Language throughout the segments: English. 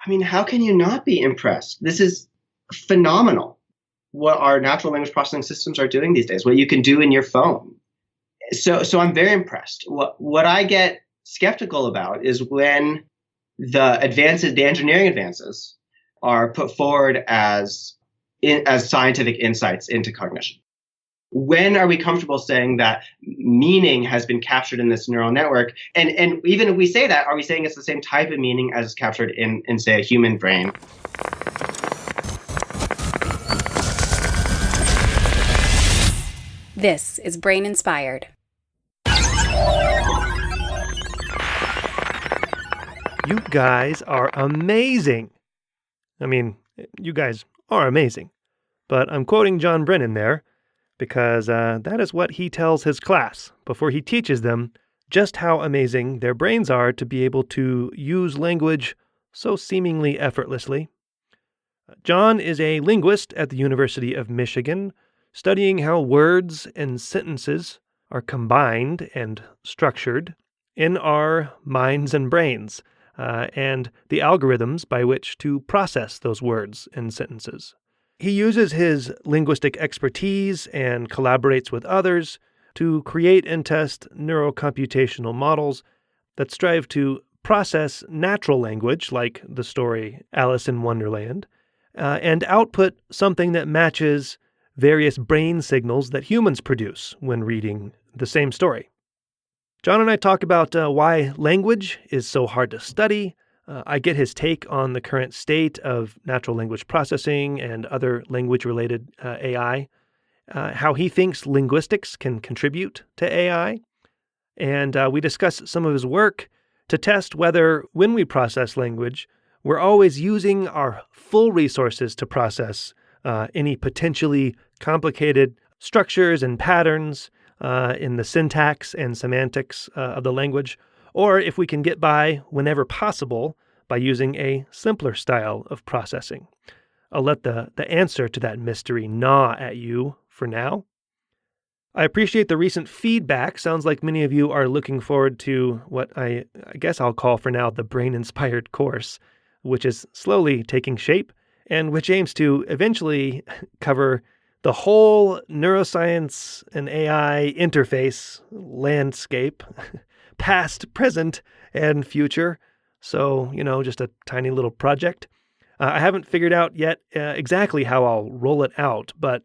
I mean, how can you not be impressed? This is phenomenal what our natural language processing systems are doing these days, what you can do in your phone. So I'm very impressed. What I get skeptical about is when the engineering advances are put forward as scientific insights into cognition. When are we comfortable saying that meaning has been captured in this neural network? And even if we say that, are we saying it's the same type of meaning as is captured in say, a human brain? This is Brain Inspired. You guys are amazing. I mean, you guys are amazing. But I'm quoting John Brennan there because that is what he tells his class before he teaches them just how amazing their brains are to be able to use language so seemingly effortlessly. John is a linguist at the University of Michigan, studying how words and sentences are combined and structured in our minds and brains, and the algorithms by which to process those words and sentences. He uses his linguistic expertise and collaborates with others to create and test neuro-computational models that strive to process natural language, like the story Alice in Wonderland, and output something that matches various brain signals that humans produce when reading the same story. Jon and I talk about why language is so hard to study. I get his take on the current state of natural language processing and other language-related AI, how he thinks linguistics can contribute to AI, and we discuss some of his work to test whether, when we process language, we're always using our full resources to process any potentially complicated structures and patterns in the syntax and semantics of the language, or if we can get by whenever possible by using a simpler style of processing. I'll let the answer to that mystery gnaw at you for now. I appreciate the recent feedback. Sounds like many of you are looking forward to what I guess I'll call for now the Brain-Inspired course, which is slowly taking shape and which aims to eventually cover the whole neuroscience and AI interface landscape, past, present, and future. So, just a tiny little project. I haven't figured out yet exactly how I'll roll it out, but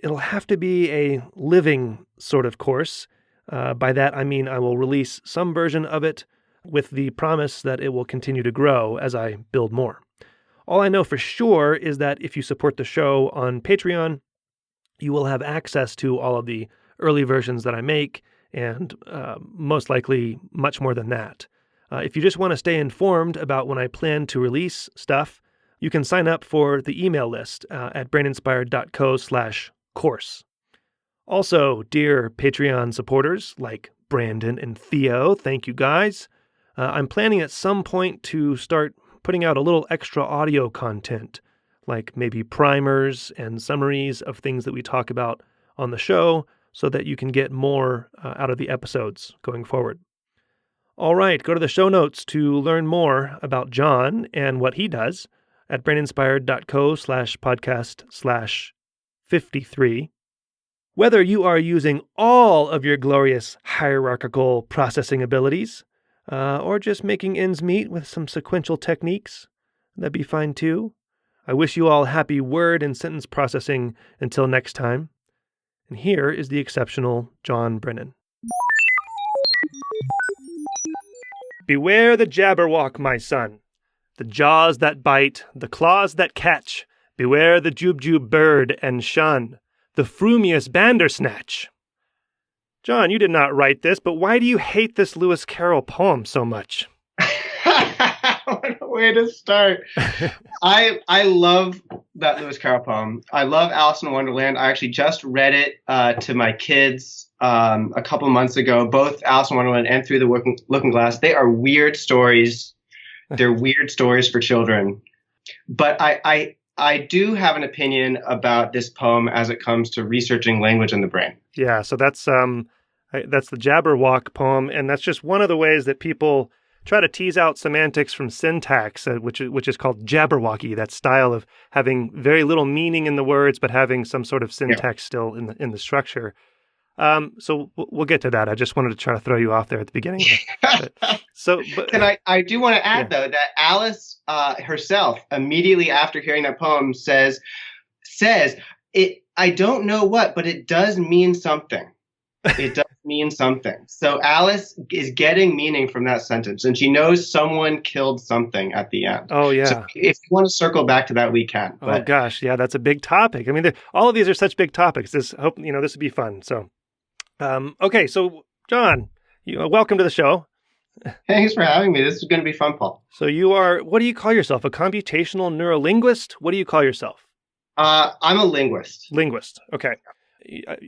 it'll have to be a living sort of course. By that, I mean I will release some version of it with the promise that it will continue to grow as I build more. All I know for sure is that if you support the show on Patreon, you will have access to all of the early versions that I make, and most likely much more than that. If you just want to stay informed about when I plan to release stuff, you can sign up for the email list at braininspired.co/course. Also, dear Patreon supporters like Brandon and Theo, thank you guys. I'm planning at some point to start putting out a little extra audio content, like maybe primers and summaries of things that we talk about on the show so that you can get more out of the episodes going forward. All right, go to the show notes to learn more about Jon and what he does at braininspired.co/podcast/53. Whether you are using all of your glorious hierarchical processing abilities, or just making ends meet with some sequential techniques, that'd be fine too. I wish you all happy word and sentence processing until next time. And here is the exceptional Jon Brennan. Beware the Jabberwock, my son. The jaws that bite, the claws that catch. Beware the Jubjub bird and shun the frumious Bandersnatch. Jon, you did not write this, but why do you hate this Lewis Carroll poem so much? What a way to start. I love that Lewis Carroll poem. I love Alice in Wonderland. I actually just read it to my kids a couple months ago, both Alice in Wonderland and Through the Looking Glass. They are weird stories. They're weird stories for children. But I do have an opinion about this poem as it comes to researching language in the brain. Yeah, so that's the Jabberwock poem, and that's just one of the ways that people try to tease out semantics from syntax, which is called Jabberwocky, that style of having very little meaning in the words, but having some sort of syntax still in the structure. So we'll get to that. I just wanted to try to throw you off there at the beginning. I do want to add, though, that Alice herself, immediately after hearing that poem, says it. I don't know what, but it does mean something. It does mean something. So Alice is getting meaning from that sentence, and she knows someone killed something at the end. Oh, yeah. So if you want to circle back to that, we can. Oh, gosh. Yeah, that's a big topic. I mean, all of these are such big topics. This would be fun. So, okay. So, Jon, welcome to the show. Thanks for having me. This is going to be fun, Paul. So what do you call yourself? A computational neurolinguist? What do you call yourself? I'm a linguist. Linguist. Okay.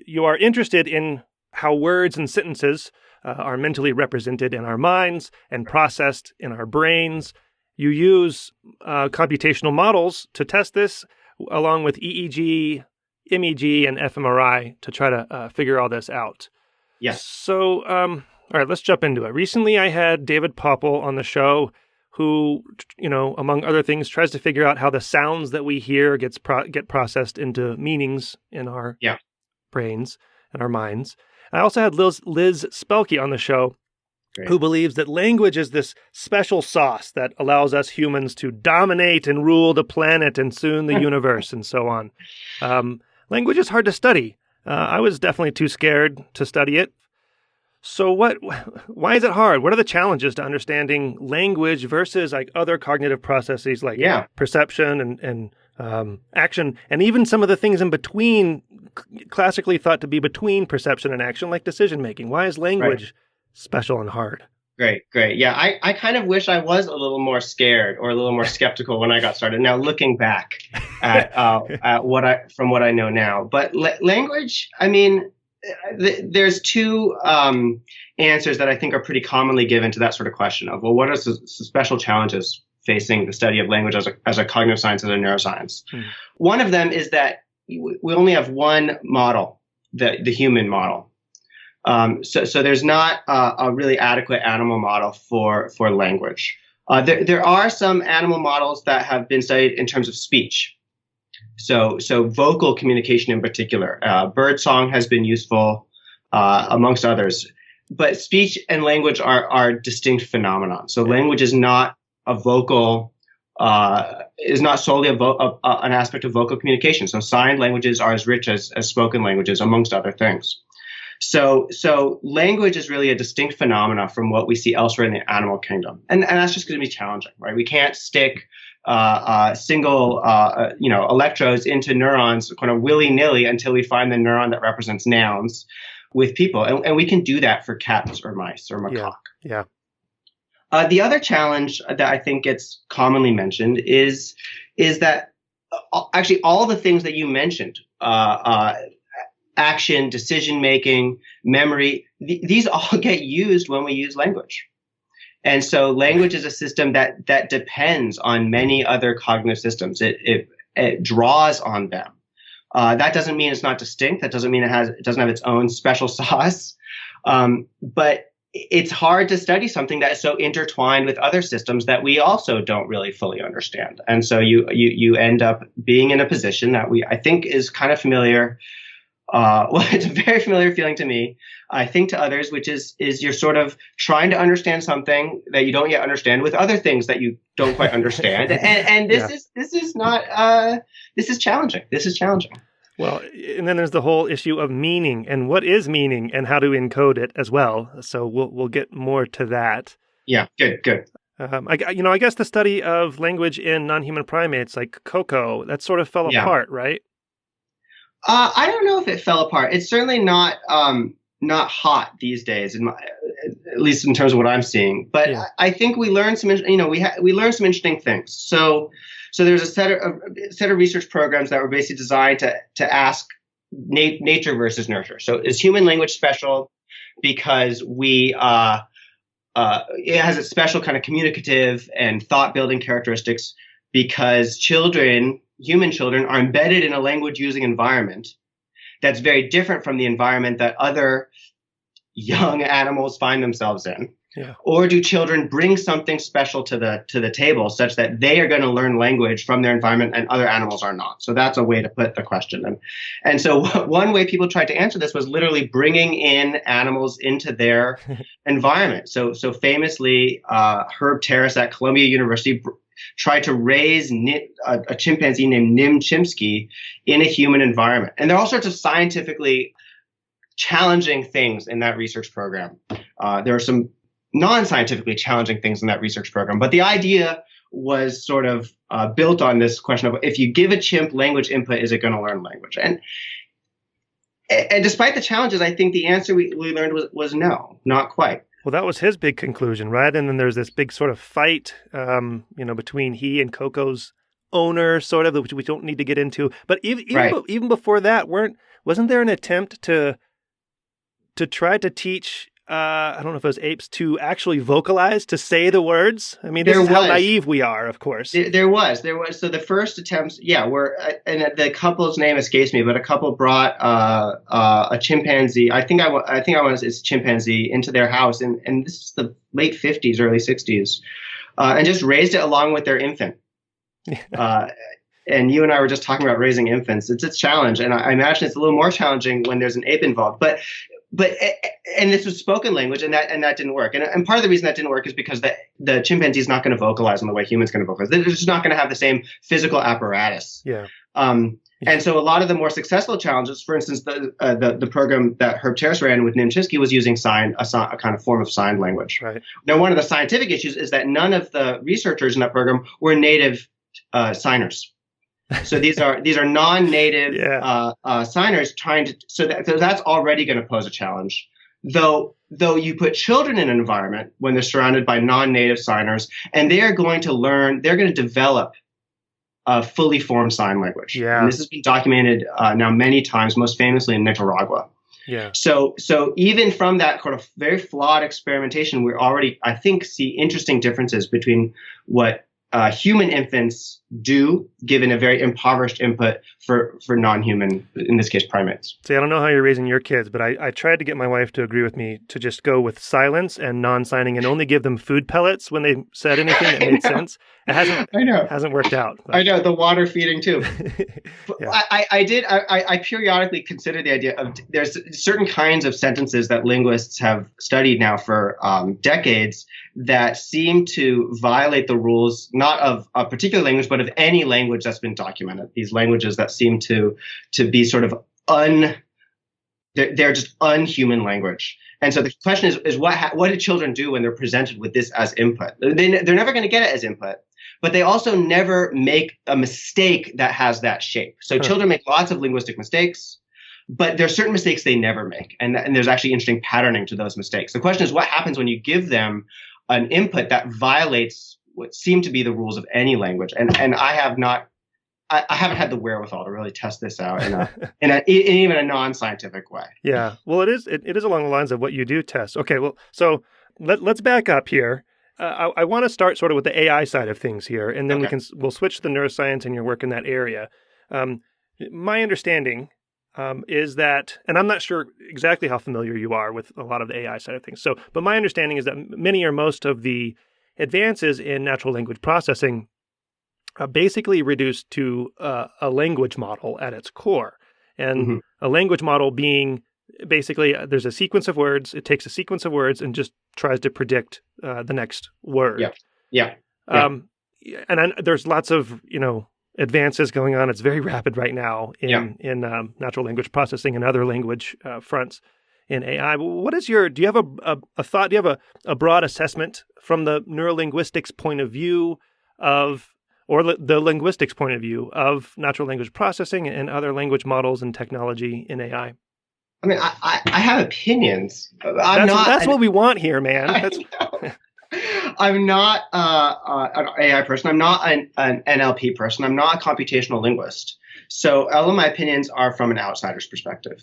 You are interested in how words and sentences are mentally represented in our minds and processed in our brains. You use computational models to test this, along with EEG, MEG, and fMRI to try to figure all this out. Yes. So, all right, let's jump into it. Recently, I had David Popple on the show, who, among other things, tries to figure out how the sounds that we hear get processed into meanings in our brains and our minds. I also had Liz Spelke on the show, who believes that language is this special sauce that allows us humans to dominate and rule the planet and soon the universe and so on. Language is hard to study. I was definitely too scared to study it. So why is it hard? What are the challenges to understanding language versus like other cognitive processes like perception and action, and even some of the things in between, classically thought to be between perception and action, like decision making? Why is language special and hard? Great. Yeah, I kind of wish I was a little more scared or a little more skeptical when I got started. Now, looking back at what I know now, but language, I mean, there's two answers that I think are pretty commonly given to that sort of question of, well, what are the special challenges facing the study of language as a cognitive science, as a neuroscience? One of them is that we only have one model, the human model. So there's not a really adequate animal model for language. There are some animal models that have been studied in terms of speech. So vocal communication in particular, birdsong has been useful, amongst others. But speech and language are distinct phenomena. So language is not a vocal, is not solely an aspect of vocal communication. So signed languages are as rich as spoken languages, amongst other things. So language is really a distinct phenomena from what we see elsewhere in the animal kingdom, and that's just going to be challenging, right? We can't stick single electrodes into neurons kind of willy-nilly until we find the neuron that represents nouns with people, and we can do that for cats or mice or macaque. Yeah. The other challenge that I think gets commonly mentioned is that actually all the things that you mentioned. Action, decision-making, memory, these all get used when we use language. And so language is a system that depends on many other cognitive systems. It draws on them. That doesn't mean it's not distinct. That doesn't mean it doesn't have its own special sauce. But it's hard to study something that is so intertwined with other systems that we also don't really fully understand. And so you end up being in a position that I think is kind of familiar. It's a very familiar feeling to me, I think to others, which is you're sort of trying to understand something that you don't yet understand with other things that you don't quite understand. And this is challenging. This is challenging. Well, and then there's the whole issue of meaning and what is meaning and how to encode it as well. So we'll get more to that. Yeah, good. I guess the study of language in non-human primates like Coco, that sort of fell apart, right? I don't know if it fell apart. It's certainly not hot these days, at least in terms of what I'm seeing. But I think we learned some, we learned some interesting things. So there's a set of research programs that were basically designed to ask nature versus nurture. So is human language special because it has its special kind of communicative and thought building characteristics because human children are embedded in a language using environment that's very different from the environment that other young animals find themselves in. Yeah. Or do children bring something special to the table such that they are going to learn language from their environment and other animals are not? So that's a way to put the question. And so one way people tried to answer this was literally bringing in animals into their environment. So famously, Herb Terrace at Columbia University tried to raise a chimpanzee named Nim Chimpsky in a human environment. And there are all sorts of scientifically challenging things in that research program. There are some non-scientifically challenging things in that research program. But the idea was sort of built on this question of if you give a chimp language input, is it going to learn language? And despite the challenges, I think the answer we learned was no, not quite. Well, that was his big conclusion, right? And then there's this big sort of fight, between he and Coco's owner, sort of, which we don't need to get into. But even before that, wasn't there an attempt to try to teach, I don't know if it was apes, to actually vocalize, to say the words? I mean, this is how naive we are, of course. There was. So the first attempts, were, and the couple's name escapes me, but a couple brought a chimpanzee. I think it's a chimpanzee into their house, and this is the late 50s, early 60s, and just raised it along with their infant. And you and I were just talking about raising infants. It's a challenge, and I imagine it's a little more challenging when there's an ape involved. But this was spoken language, and that didn't work. And part of the reason that didn't work is because the chimpanzee is not going to vocalize in the way humans going to vocalize. They're just not going to have the same physical apparatus. Yeah. And so a lot of the more successful challenges, for instance, the program that Herb Terrace ran with Nim Chimpsky was using a kind of form of sign language. Right. Now, one of the scientific issues is that none of the researchers in that program were native signers. So these are non-native signers trying to. So that's already going to pose a challenge. Though you put children in an environment when they're surrounded by non-native signers, and they are going to learn. They're going to develop a fully formed sign language. Yeah. And this has been documented now many times, most famously in Nicaragua. Yeah. So even from that kind of very flawed experimentation, we already, I think, see interesting differences between what human infants do given a very impoverished input for non-human, in this case, primates. See, I don't know how you're raising your kids, but I tried to get my wife to agree with me to just go with silence and non-signing and only give them food pellets when they said anything that made sense. It hasn't worked out. But. I know, the water feeding too. Yeah. I periodically consider the idea of there's certain kinds of sentences that linguists have studied now for decades that seem to violate the rules, not of a particular language, but of any language that's been documented. These languages that seem to be sort of they're just unhuman language. And so the question is what do children do when they're presented with this as input? They're never going to get it as input, but they also never make a mistake that has that shape. So children make lots of linguistic mistakes, but there are certain mistakes they never make. And there's actually interesting patterning to those mistakes. The question is what happens when you give them an input that violates what seem to be the rules of any language. And I haven't had the wherewithal to really test this out in even a non-scientific way. Yeah. Well, it is along the lines of what you do test. Okay. Well, so let's back up here. I want to start sort of with the AI side of things here, and then we'll switch to the neuroscience and your work in that area. My understanding is that, and I'm not sure exactly how familiar you are with a lot of the AI side of things. But my understanding is that many or most of the advances in natural language processing are basically reduced to a language model at its core. And a language model being basically there's a sequence of words. It takes a sequence of words and just tries to predict the next word. Yeah. And there's lots of, advances going on. It's very rapid right now in natural language processing and other language fronts in AI. Do you have a thought? Do you have a broad assessment from the neurolinguistics point of view or the linguistics point of view of natural language processing and other language models and technology in AI? I mean, I have opinions. That's what we want here, man. I'm not an AI person. I'm not an NLP person. I'm not a computational linguist. So all of my opinions are from an outsider's perspective.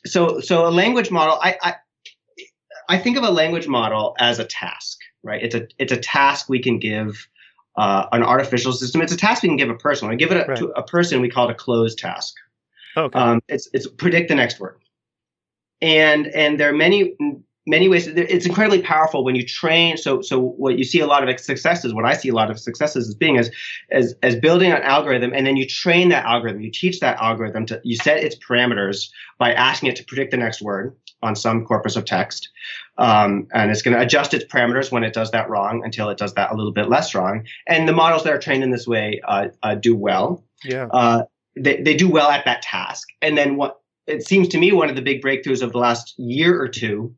So a language model, I think of a language model as a task, right? It's a task we can give an artificial system. It's a task we can give a person. When we give it to a person, we call it a closed task. Okay. It's predict the next word. And there are many many ways, it's incredibly powerful when you train. So what you see a lot of successes, what I see a lot of successes as being as building an algorithm, and then you train that algorithm, you teach that algorithm you set its parameters by asking it to predict the next word on some corpus of text. And it's going to adjust its parameters when it does that wrong until it does that a little bit less wrong. And the models that are trained in this way do well. Yeah. They do well at that task. And then what it seems to me, one of the big breakthroughs of the last year or two,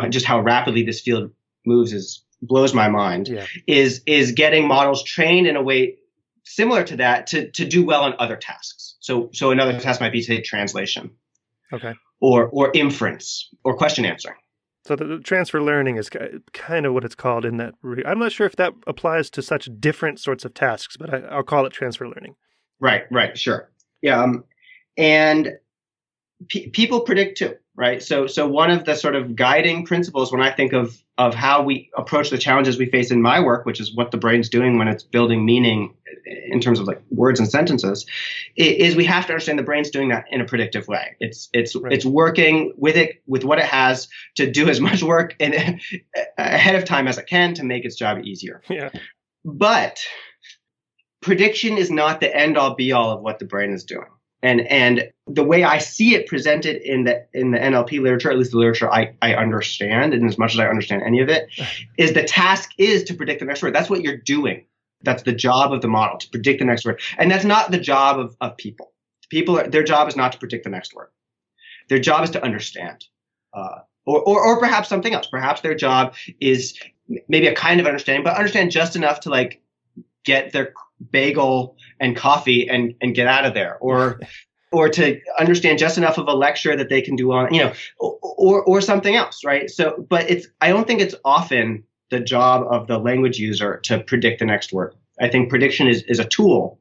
just how rapidly this field moves blows my mind, is getting models trained in a way similar to that to do well on other tasks. So another task might be, say, translation. Okay. Or inference or question answering. So the transfer learning is kind of what it's called in that. I'm not sure if that applies to such different sorts of tasks, but I'll call it transfer learning. Right, sure. Yeah, and people predict too, right? So one of the sort of guiding principles when I think of how we approach the challenges we face in my work, which is what the brain's doing when it's building meaning in terms of like words and sentences, is we have to understand the brain's doing that in a predictive way. It's working with what it has to do as much work ahead of time as it can to make its job easier. Yeah. But prediction is not the end all be all of what the brain is doing. And the way I see it presented in the NLP literature, at least the literature I understand, and as much as I understand any of it, is the task is to predict the next word. That's what you're doing. That's the job of the model, to predict the next word. And that's not the job of people. Their job is not to predict the next word. Their job is to understand, or perhaps something else. Perhaps their job is maybe a kind of understanding, but understand just enough to like get their bagel and coffee and get out of there, or to understand just enough of a lecture that they can do on, or something else, right? So, but I don't think it's often the job of the language user to predict the next word. I think prediction is a tool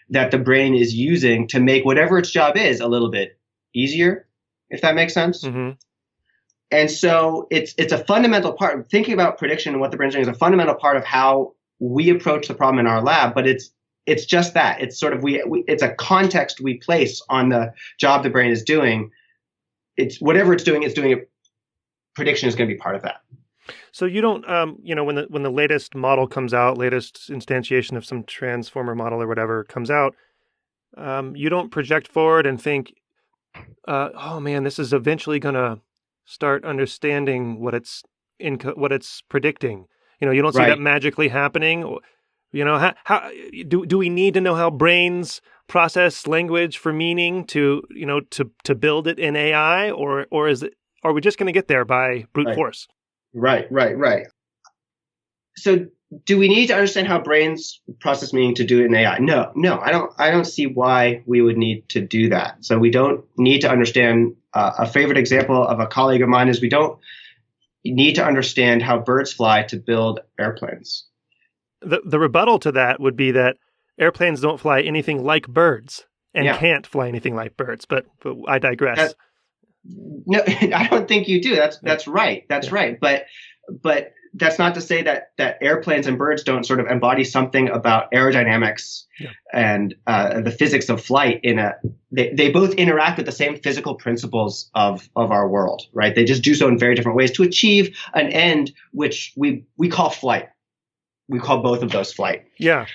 that the brain is using to make whatever its job is a little bit easier, if that makes sense. Mm-hmm. And so it's a fundamental part. Thinking about prediction and what the brain's doing is a fundamental part of how we approach the problem in our lab, but it's just that. It's sort of it's a context we place on the job the brain is doing. It's whatever it's doing it. Prediction is going to be part of that. So you don't, when the latest model comes out, latest instantiation of some transformer model or whatever comes out, you don't project forward and think, oh man, this is eventually going to start understanding what it's predicting. You don't see that magically happening. How do we need to know how brains process language for meaning to build it in AI, or are we just going to get there by brute force? Right. So do we need to understand how brains process meaning to do it in AI? No, I don't see why we would need to do that. So we don't need to understand. A favorite example of a colleague of mine is we don't need to understand how birds fly to build airplanes. The rebuttal to that would be that airplanes don't fly anything like birds and can't fly anything like birds. But I digress. No, I don't think you do. That's right. That's right. But that's not to say that airplanes and birds don't sort of embody something about aerodynamics and the physics of flight. They both interact with the same physical principles of our world, right? They just do so in very different ways to achieve an end which we call flight. We call both of those flight. Yeah.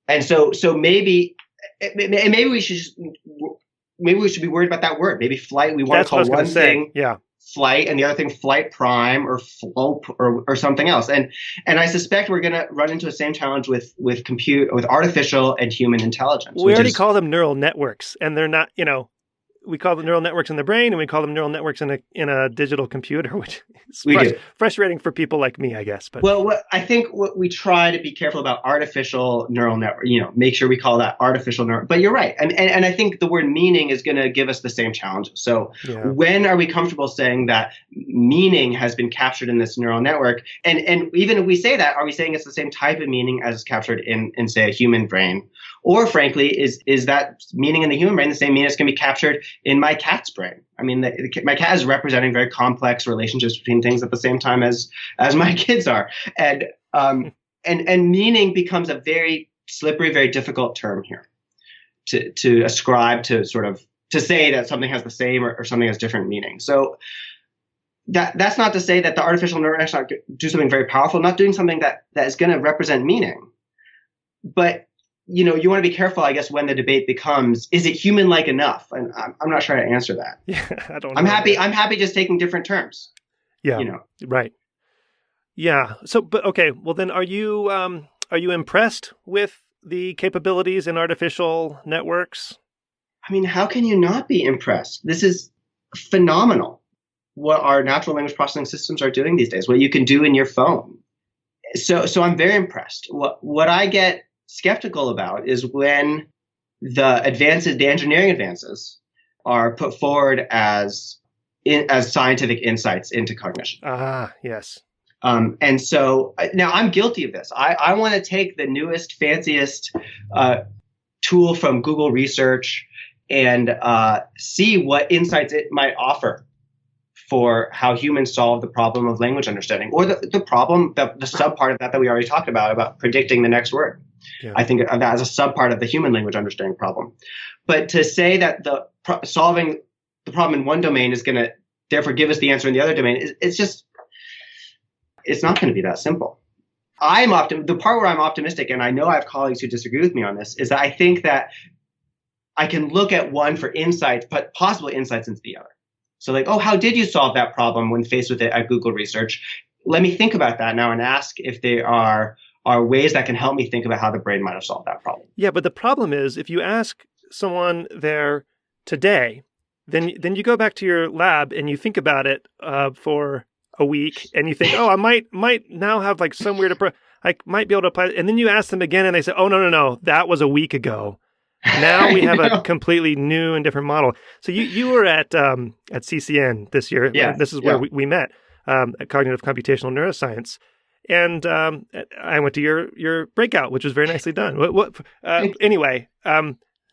And so maybe we should be worried about that word. Maybe flight. We want to call one thing flight and the other thing flight prime or flope or something else. And I suspect we're going to run into the same challenge with artificial and human intelligence. We already call them neural networks, and they're not. We call them neural networks in the brain, and we call them neural networks in a digital computer, which is frustrating for people like me, I guess. But I think what we try to be careful about artificial neural network. Make sure we call that artificial neural. But you're right, and I think the word meaning is going to give us the same challenge. So when are we comfortable saying that meaning has been captured in this neural network? And even if we say that, are we saying it's the same type of meaning as captured in say a human brain? Or frankly, is that meaning in the human brain the same meaning that's going to be captured in my cat's brain? I mean, my cat is representing very complex relationships between things at the same time as my kids are, and meaning becomes a very slippery, very difficult term here to ascribe to, sort of to say that something has the same or something has different meaning. So That's not to say that the artificial neural networks not do something very powerful, not doing something that is going to represent meaning. But you want to be careful, I guess, when the debate becomes, is it human-like enough? And I'm not sure how to answer that. Yeah, I don't know. I'm happy just taking different terms. Yeah. Right. Yeah. So, but okay. Well, then, are you impressed with the capabilities in artificial networks? I mean, how can you not be impressed? This is phenomenal. What our natural language processing systems are doing these days, what you can do in your phone. So I'm very impressed. What I get skeptical about is when the engineering advances are put forward as scientific insights into cognition. Yes. And so now I'm guilty of this. I want to take the newest, fanciest tool from Google Research and see what insights it might offer for how humans solve the problem of language understanding, or the problem, the subpart of that we already talked about predicting the next word. Yeah. I think of that as a subpart of the human language understanding problem. But to say that solving the problem in one domain is going to therefore give us the answer in the other domain, it's not going to be that simple. The part where I'm optimistic, and I know I have colleagues who disagree with me on this, is that I think that I can look at one for insights, but possible insights into the other. So like, how did you solve that problem when faced with it at Google Research? Let me think about that now and ask if there are ways that can help me think about how the brain might have solved that problem. Yeah, but the problem is if you ask someone there today, then you go back to your lab and you think about it for a week and you think, I might now have like some weird approach. I might be able to apply it. And then you ask them again and they say, no, that was a week ago. Now we have a completely new and different model. So you were at CCN this year. Yeah, this is where we met at Cognitive Computational Neuroscience. And I went to your breakout, which was very nicely done. Anyway,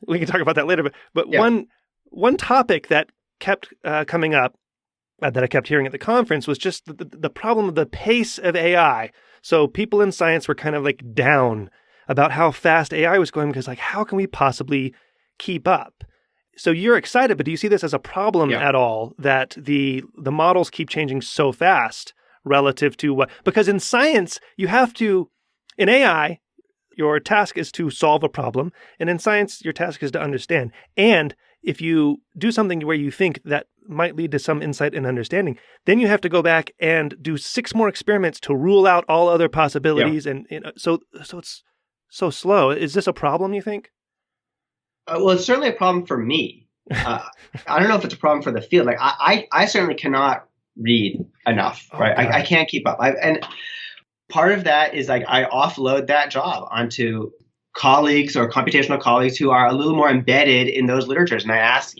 we can talk about that later. But one topic that kept coming up that I kept hearing at the conference was just the problem of the pace of AI. So people in science were kind of like down about how fast AI was going because like, how can we possibly keep up? So you're excited, but do you see this as a problem at all that the models keep changing so fast relative to what? Because in science, in AI, your task is to solve a problem. And in science, your task is to understand. And if you do something where you think that might lead to some insight and understanding, then you have to go back and do 6 more experiments to rule out all other possibilities. Yeah. And so it's so slow. Is this a problem, you think? Well, it's certainly a problem for me. I don't know if it's a problem for the field. Like I certainly cannot read enough, right? I can't keep up. And part of that is like I offload that job onto colleagues or computational colleagues who are a little more embedded in those literatures. And I ask,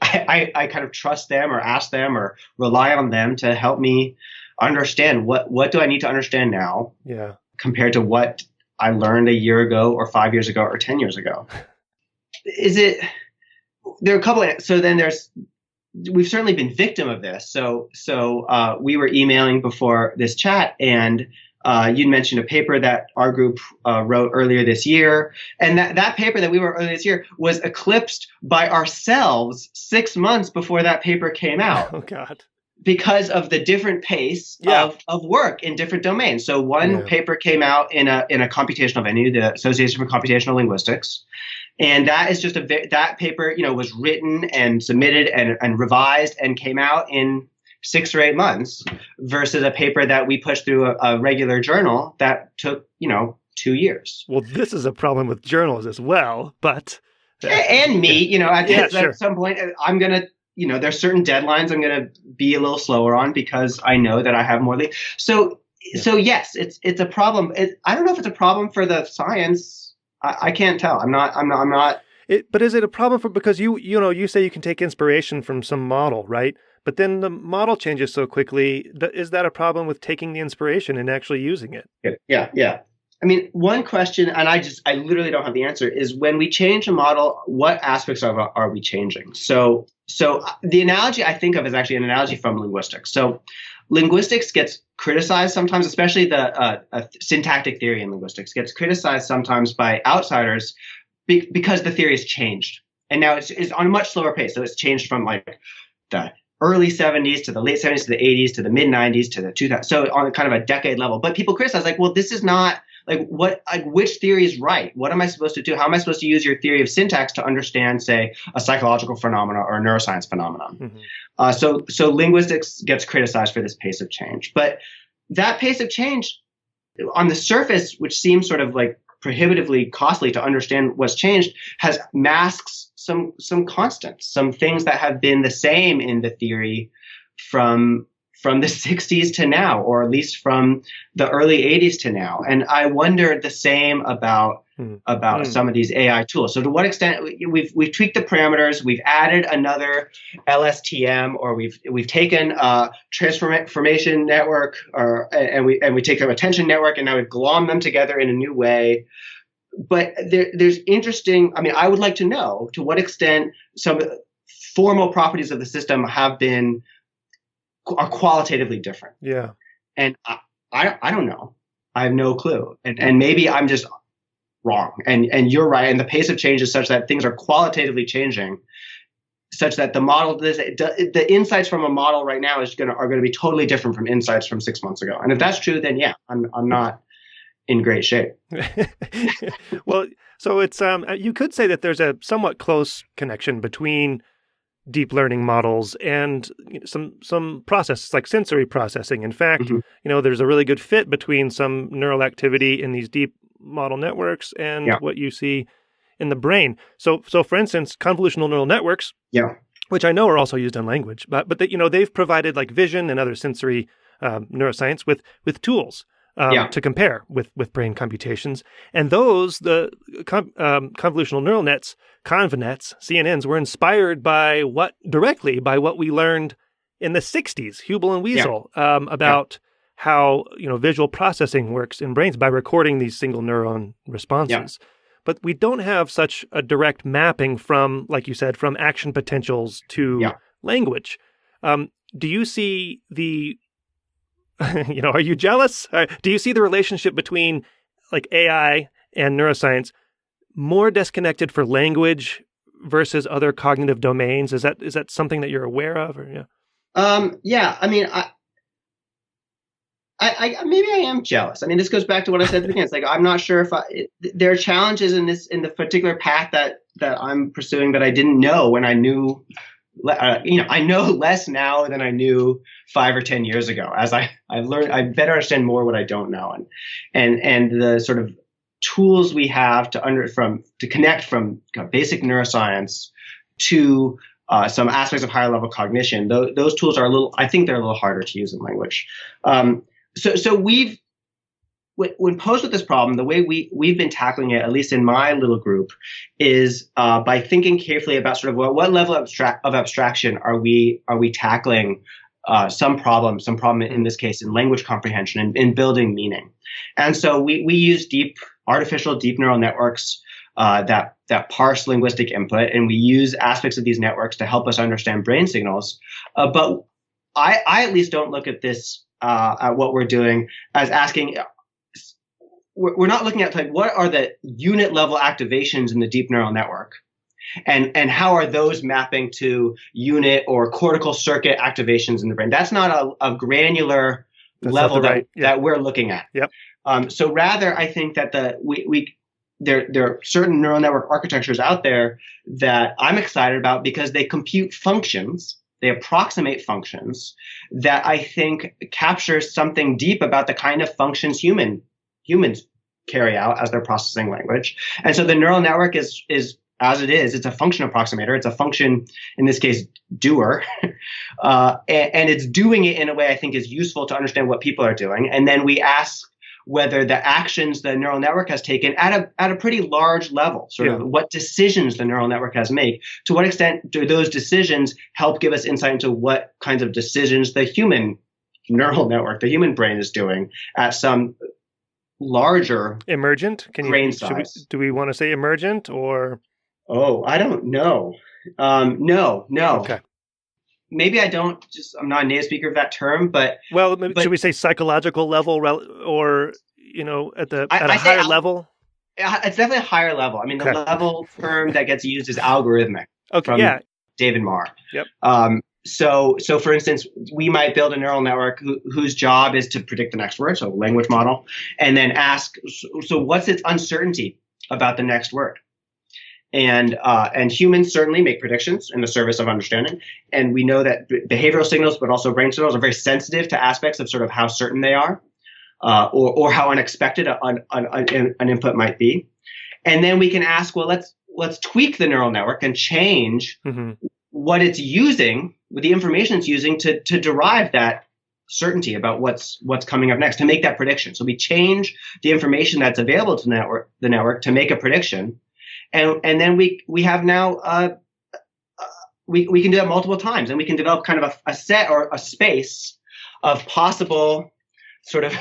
I kind of trust them or ask them or rely on them to help me understand what do I need to understand now compared to what I learned a year ago or 5 years ago or 10 years ago. There are a couple we've certainly been victim of this. So we were emailing before this chat and you'd mentioned a paper that our group wrote earlier this year. And that paper that we wrote earlier this year was eclipsed by ourselves 6 months before that paper came out. Oh, God. Because of the different pace of work in different domains. So one paper came out in a computational venue, the Association for Computational Linguistics. And that is just that paper, was written and submitted and revised and came out in 6 or 8 months versus a paper that we pushed through a regular journal that took, 2 years. Well, this is a problem with journals as well, but. And me, at some point, I'm going to, there's certain deadlines I'm going to be a little slower on because I know that I have more. So yes, it's a problem. I don't know if it's a problem for the science. I can't tell. I'm not. But is it a problem because you say you can take inspiration from some model, right? But then the model changes so quickly. Is that a problem with taking the inspiration and actually using it? Yeah. I mean, one question, and I literally don't have the answer, is when we change a model, what aspects of it are we changing? So the analogy I think of is actually an analogy from linguistics. So linguistics gets criticized sometimes, especially the syntactic theory in linguistics gets criticized sometimes by outsiders because the theory has changed. And now it's on a much slower pace. So it's changed from like the early 70s to the late 70s to the 80s to the mid 90s to the 2000s. So on kind of a decade level. But people criticize like, well, this is not like which theory is right? What am I supposed to do? How am I supposed to use your theory of syntax to understand, say, a psychological phenomenon or a neuroscience phenomenon? Mm-hmm. So linguistics gets criticized for this pace of change. But that pace of change on the surface, which seems sort of like prohibitively costly to understand what's changed, has masks some constants, some things that have been the same in the theory from the 60s to now, or at least from the early 80s to now. And I wonder the same about some of these AI tools. So to what extent we've tweaked the parameters, we've added another LSTM, or we've taken a transformation network, and we take an attention network, and now we've glommed them together in a new way. But there's interesting. I mean, I would like to know to what extent some formal properties of the system are qualitatively different. Yeah. And I don't know. I have no clue. And maybe I'm just wrong. And you're right. And the pace of change is such that things are qualitatively changing, such that the model, the insights from a model right now are going to be totally different from insights from 6 months ago. And if that's true, then yeah, I'm not in great shape. Well, so it's you could say that there's a somewhat close connection between deep learning models and some processes like sensory processing. In fact, there's a really good fit between some neural activity in these deep model networks and what you see in the brain. So for instance, convolutional neural networks, which I know are also used in language, but they've provided like vision and other sensory neuroscience with tools to compare with brain computations. And those, the convolutional neural nets, ConvNets, CNNs, were inspired directly by what we learned in the 60s, Hubel and Wiesel, about how visual processing works in brains by recording these single neuron responses. But we don't have such a direct mapping from, like you said, from action potentials to language. Do you see the are you jealous? Do you see the relationship between like AI and neuroscience more disconnected for language versus other cognitive domains? Is that something that you're aware of? Or, I mean, I maybe I am jealous. I mean, this goes back to what I said at the beginning. It's like I'm not sure if there are challenges in the particular path that I'm pursuing that I didn't know when I knew. I know less now than I knew 5 or 10 years ago. As I've learned, I better understand more what I don't know, and the sort of tools we have to connect from basic neuroscience to some aspects of higher level cognition. Those tools are I think they're a little harder to use in language. So when posed with this problem, the way we've been tackling it, at least in my little group, is by thinking carefully about sort of what level of abstraction are we tackling some problem in this case in language comprehension and in building meaning. And so we use artificial deep neural networks that parse linguistic input, and we use aspects of these networks to help us understand brain signals. But I at least don't look at this at what we're doing as asking. We're not looking at like what are the unit level activations in the deep neural network, and how are those mapping to unit or cortical circuit activations in the brain. That's not a granular level that we're looking at. Yep. So rather, I think that there are certain neural network architectures out there that I'm excited about because they compute functions. They approximate functions that I think captures something deep about the kind of functions humans carry out as they're processing language. And so the neural network is as it is, it's a function approximator. It's a function, in this case, doer. And it's doing it in a way I think is useful to understand what people are doing. And then we ask whether the actions the neural network has taken at a pretty large level, sort of what decisions the neural network has made. To what extent do those decisions help give us insight into what kinds of decisions the human neural network, the human brain is doing at some larger emergent grain size. Do we want to say emergent or? Oh, I don't know. No. Okay. Maybe I don't. I'm not a native speaker of that term, but should we say psychological level or at a higher level? It's definitely a higher level. I mean, the level term that gets used is algorithmic. Okay. From David Marr. Yep. So for instance, we might build a neural network whose job is to predict the next word, so a language model, and then ask, so what's its uncertainty about the next word? And humans certainly make predictions in the service of understanding. And we know that behavioral signals, but also brain signals, are very sensitive to aspects of sort of how certain they are, or how unexpected an input might be. And then we can ask, well, let's tweak the neural network and change what it's using, with the information it's using to derive that certainty about what's coming up next, to make that prediction. So we change the information that's available to the network to make a prediction. And then we have now we can do that multiple times, and we can develop kind of a set or a space of possible sort of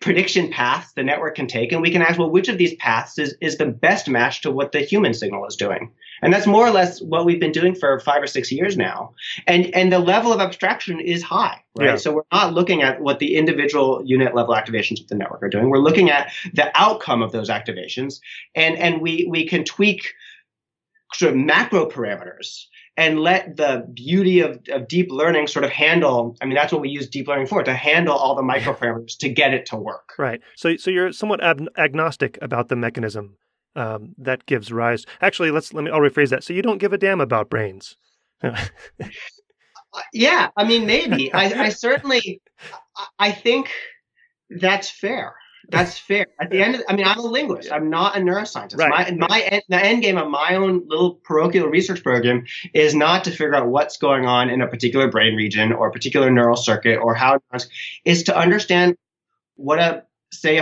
prediction paths the network can take, and we can ask, well, which of these paths is the best match to what the human signal is doing? And that's more or less what we've been doing for 5 or 6 years now. And the level of abstraction is high, right? Yeah. So we're not looking at what the individual unit level activations of the network are doing. We're looking at the outcome of those activations, and we can tweak sort of macro parameters and let the beauty of deep learning sort of handle, I mean, that's what we use deep learning for, to handle all the micro parameters to get it to work. Right. So you're somewhat agnostic about the mechanism that gives rise. Actually, I'll rephrase that. So you don't give a damn about brains. Yeah, I mean, maybe. I certainly, I think that's fair. That's fair. At the end, I'm a linguist. I'm not a neuroscientist. Right. The end game of my own little parochial research program is not to figure out what's going on in a particular brain region or a particular neural circuit or how it works. Is to understand what a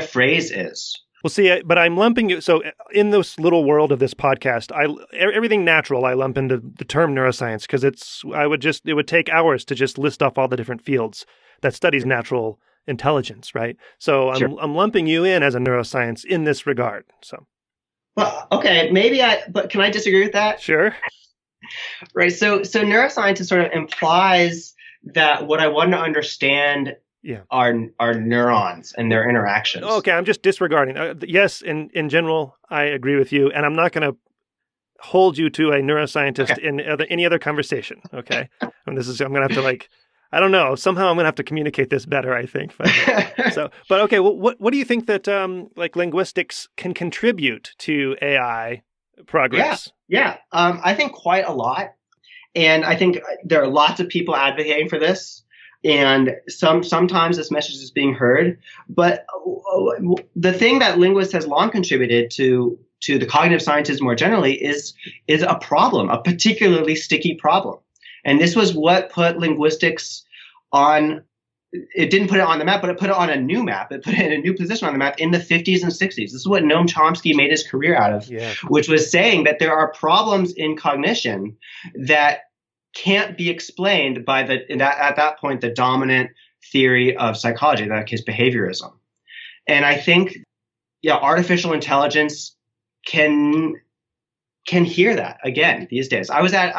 phrase is. Well, see, but I'm lumping you. So in this little world of this podcast, everything natural I lump into the term neuroscience, because it would take hours to just list off all the different fields that studies natural intelligence, right? So I'm lumping you in as a neuroscience in this regard. So, well, okay, but can I disagree with that? Sure. Right. So neuroscience sort of implies that what I want to understand are neurons and their interactions. Okay, I'm just disregarding. Yes, in general, I agree with you, and I'm not going to hold you to a neuroscientist in any other conversation. Okay, I'm going to have to I don't know. Somehow I'm going to have to communicate this better, I think. But okay. Well, what do you think that linguistics can contribute to AI progress? Yeah. I think quite a lot, and I think there are lots of people advocating for this, and sometimes this message is being heard. But the thing that linguists has long contributed to the cognitive sciences more generally is a problem, a particularly sticky problem. And this was what put linguistics on, it didn't put it on the map, but it put it on a new map. It put it in a new position on the map in the 50s and 60s. This is what Noam Chomsky made his career out of, which was saying that there are problems in cognition that can't be explained by at that point, the dominant theory of psychology, in that case, behaviorism. And I think, artificial intelligence can hear that again these days. I was at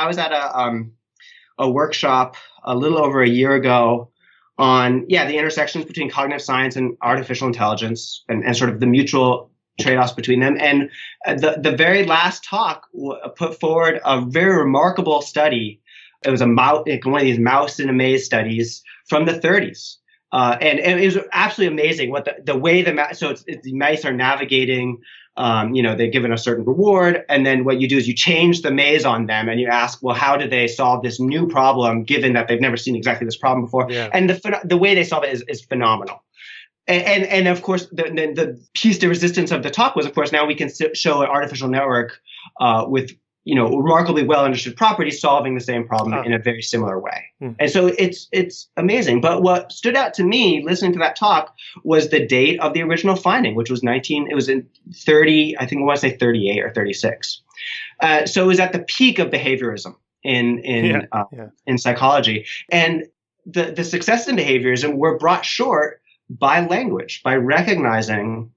a workshop a little over a year ago on the intersections between cognitive science and artificial intelligence and sort of the mutual trade-offs between them. And the very last talk put forward a very remarkable study. It was one of these mouse in a maze studies from the 30s. And it was absolutely amazing what the way the mice are navigating. They're given a certain reward, and then what you do is you change the maze on them, and you ask, well, how did they solve this new problem, given that they've never seen exactly this problem before? Yeah. And the way they solve it is phenomenal. And of course, the piece de resistance of the talk was, of course, now we can show an artificial network with remarkably well understood properties solving the same problem in a very similar way. And so it's amazing. But what stood out to me listening to that talk was the date of the original finding, which was it was in 30, I think I want to say 38 or 36. So it was at the peak of behaviorism in psychology. And the successes in behaviorism were brought short by language, by recognizing.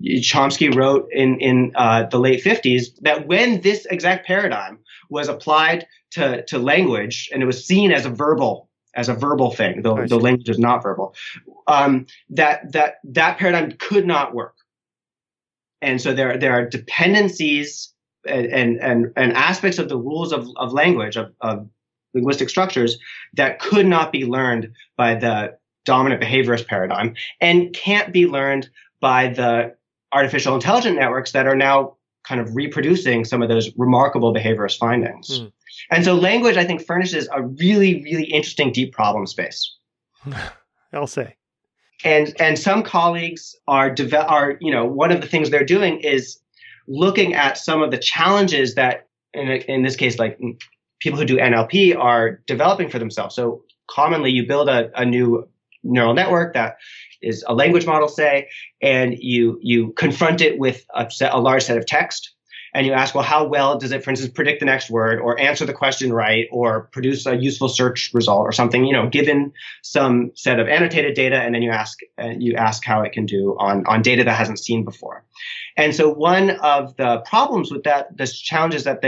Chomsky wrote in the late 50s that when this exact paradigm was applied to language, and it was seen as a verbal thing, though language is not verbal, that paradigm could not work. And so there are dependencies and aspects of the rules of language, of linguistic structures that could not be learned by the dominant behaviorist paradigm and can't be learned by the artificial intelligent networks that are now kind of reproducing some of those remarkable behaviorist findings. And so language, I think, furnishes a really, really interesting deep problem space. I'll say. And some colleagues are one of the things they're doing is looking at some of the challenges that, in this case, like people who do NLP are developing for themselves. So commonly you build a new neural network that is a language model, say, and you confront it with a large set of text. And you ask, well, how well does it, for instance, predict the next word or answer the question right or produce a useful search result or something, given some set of annotated data. And then you ask how it can do on data that hasn't seen before. And so one of the problems with that, the challenges that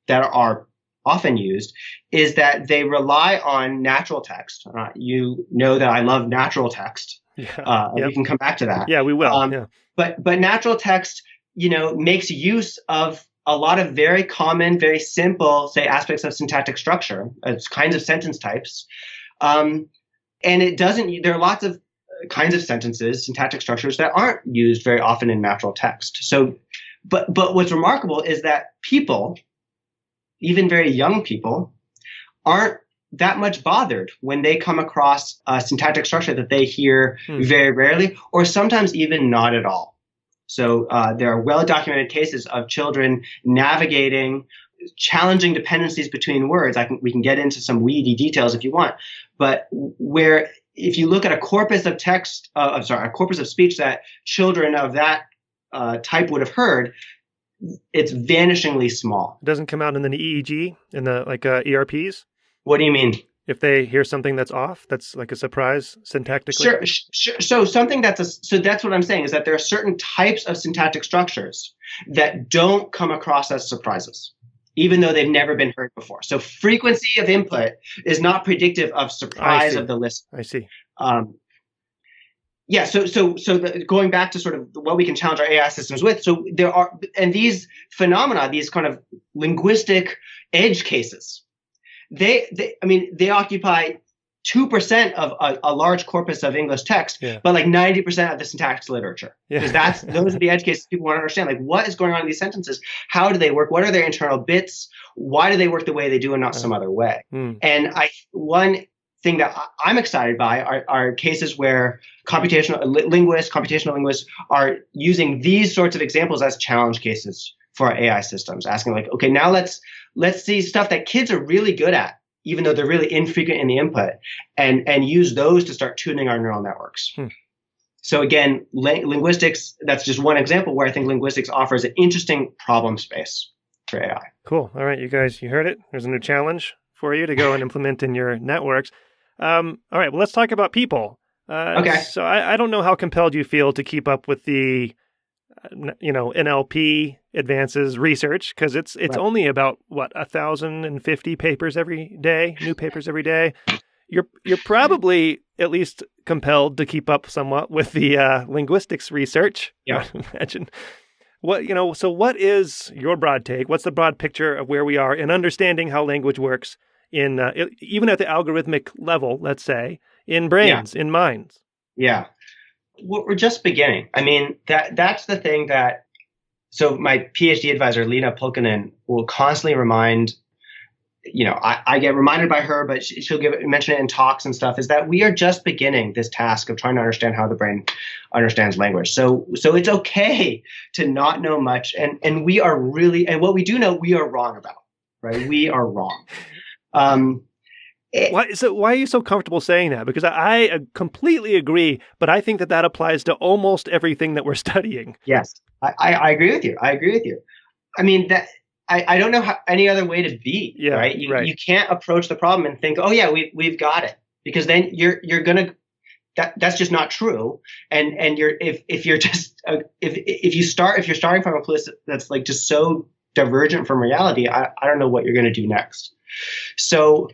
are often used is that they rely on natural text. You know that I love natural text. Yeah. We can come back to that. Yeah, we will. But natural text, makes use of a lot of very common, very simple, say, aspects of syntactic structure, kinds of sentence types. And there are lots of kinds of sentences, syntactic structures that aren't used very often in natural text. So, but what's remarkable is that people, even very young people, aren't that much bothered when they come across a syntactic structure that they hear very rarely, or sometimes even not at all. So there are well-documented cases of children navigating challenging dependencies between words. We can get into some weedy details if you want, but where if you look at a corpus of text, a corpus of speech that children of that type would have heard, it's vanishingly small. It doesn't come out in the EEG, in the ERPs? What do you mean? If they hear something that's off, that's like a surprise syntactically? Sure. So that's what I'm saying is that there are certain types of syntactic structures that don't come across as surprises, even though they've never been heard before. So frequency of input is not predictive of surprise of the listener. I see. Going back to sort of what we can challenge our AI systems with. So there are, and these phenomena, these kind of linguistic edge cases, they occupy 2% of a large corpus of English text, but like 90% of the syntactic literature. Because those are the edge cases people want to understand. Like, what is going on in these sentences? How do they work? What are their internal bits? Why do they work the way they do and not some other way? And one thing that I'm excited by are cases where computational linguists are using these sorts of examples as challenge cases for our AI systems, asking like, okay, now let's see stuff that kids are really good at, even though they're really infrequent in the input, and use those to start tuning our neural networks. So again, linguistics, that's just one example where I think linguistics offers an interesting problem space for AI. Cool. All right, you guys, you heard it. There's a new challenge for you to go and implement in your networks. All right, well, let's talk about people. Okay. So I don't know how compelled you feel to keep up with the NLP advances research, because it's right. Only about 1,050 papers every day, new papers every day. You're probably at least compelled to keep up somewhat with the linguistics research. Yeah. Imagine so what is your broad take? What's the broad picture of where we are in understanding how language works in even at the algorithmic level, let's say, in brains, in minds? Yeah. We're just beginning. I mean, that's the thing so my PhD advisor, Lena Pulkkinen, will constantly remind, I get reminded by her, but she'll mention it in talks and stuff, is that we are just beginning this task of trying to understand how the brain understands language. So it's okay to not know much. And we are really, and what we do know, we are wrong about, right? We are wrong. Why are you so comfortable saying that? Because I completely agree, but I think that applies to almost everything that we're studying. Yes, I agree with you. I mean, I don't know any other way to be, right? You can't approach the problem and think, oh yeah, we've got it, because then you're gonna. That's just not true. And if you're starting from a place that's like just so divergent from reality, I don't know what you're going to do next. So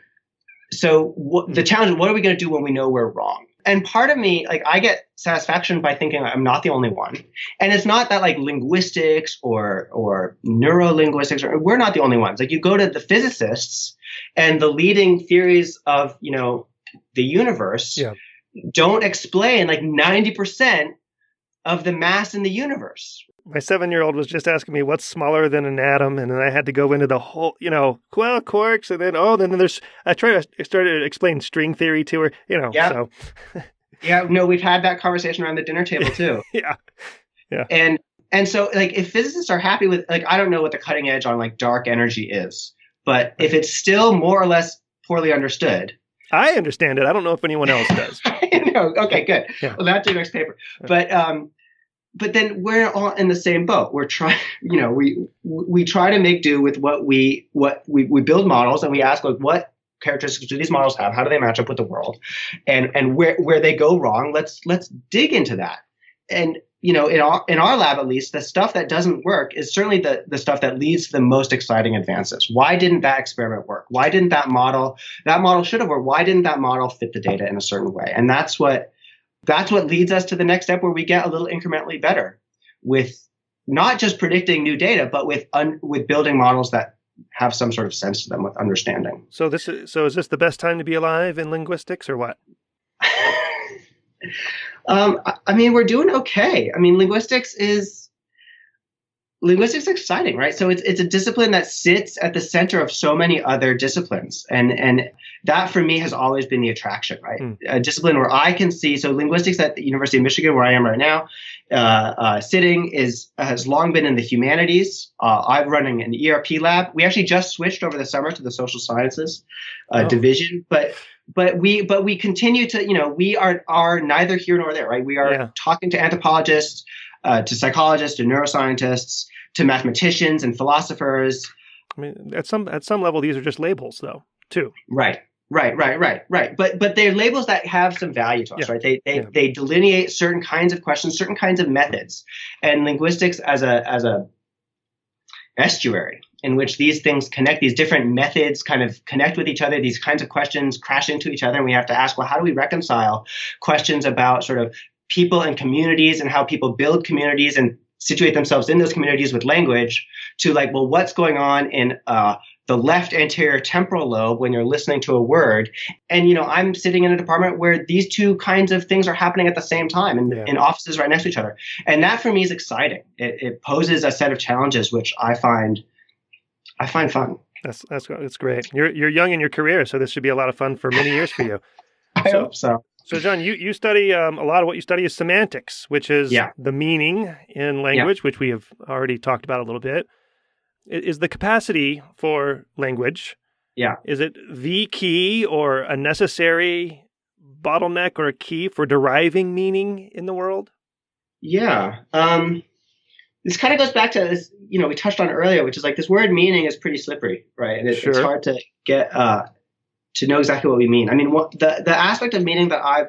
the challenge is, what are we going to do when we know we're wrong? And part of me, like, I get satisfaction by thinking I'm not the only one. And it's not that like linguistics or neurolinguistics, we're not the only ones. Like, you go to the physicists And the leading theories of, the universe don't explain like 90% of the mass in the universe. My 7-year-old was just asking me what's smaller than an atom, and then I had to go into the whole, quarks, and then I started to explain string theory to her, so. Yeah, no, we've had that conversation around the dinner table too. Yeah. And so like if physicists are happy with, like, I don't know what the cutting edge on like dark energy is, but if it's still more or less poorly understood. I understand it. I don't know if anyone else does. No, okay, good. Yeah. Well, that's your next paper. But then we're all in the same boat. We're trying, we try to make do with what we build models, and we ask, like, what characteristics do these models have? How do they match up with the world? And where they go wrong, let's dig into that. And in our lab, at least, the stuff that doesn't work is certainly the stuff that leads to the most exciting advances. Why didn't that experiment work? Why didn't that model should have worked? Why didn't that model fit the data in a certain way? And that's what leads us to the next step, where we get a little incrementally better with not just predicting new data, but with building models that have some sort of sense to them, with understanding. So is this the best time to be alive in linguistics, or what? We're doing okay. Linguistics is exciting, right? So it's a discipline that sits at the center of so many other disciplines. And that for me has always been the attraction, right? A discipline where I can see, so linguistics at the University of Michigan, where I am right now, has long been in the humanities. I'm running an ERP lab. We actually just switched over the summer to the social sciences division, but we continue to, we are neither here nor there, right? We are talking to anthropologists, to psychologists, to neuroscientists, to mathematicians and philosophers. At some level, these are just labels, though, too. Right. But they're labels that have some value to us, right? They delineate certain kinds of questions, certain kinds of methods, and linguistics as a estuary in which these things connect, these different methods kind of connect with each other. These kinds of questions crash into each other, and we have to ask, well, how do we reconcile questions about sort of people and communities and how people build communities and situate themselves in those communities with language, to like, well, what's going on in the left anterior temporal lobe when you're listening to a word? And, I'm sitting in a department where these two kinds of things are happening at the same time in offices right next to each other. And that for me is exciting. It poses a set of challenges, which I find fun. That's great. You're young in your career, so this should be a lot of fun for many years for you. I hope so. So, Jon, you study a lot of what you study is semantics, which is the meaning in language, which we have already talked about a little bit. Is the capacity for language, is it the key or a necessary bottleneck or a key for deriving meaning in the world? Yeah. This kind of goes back to this, we touched on earlier, which is like this word meaning is pretty slippery, right? And it's hard to get to know exactly what we mean. The aspect of meaning that I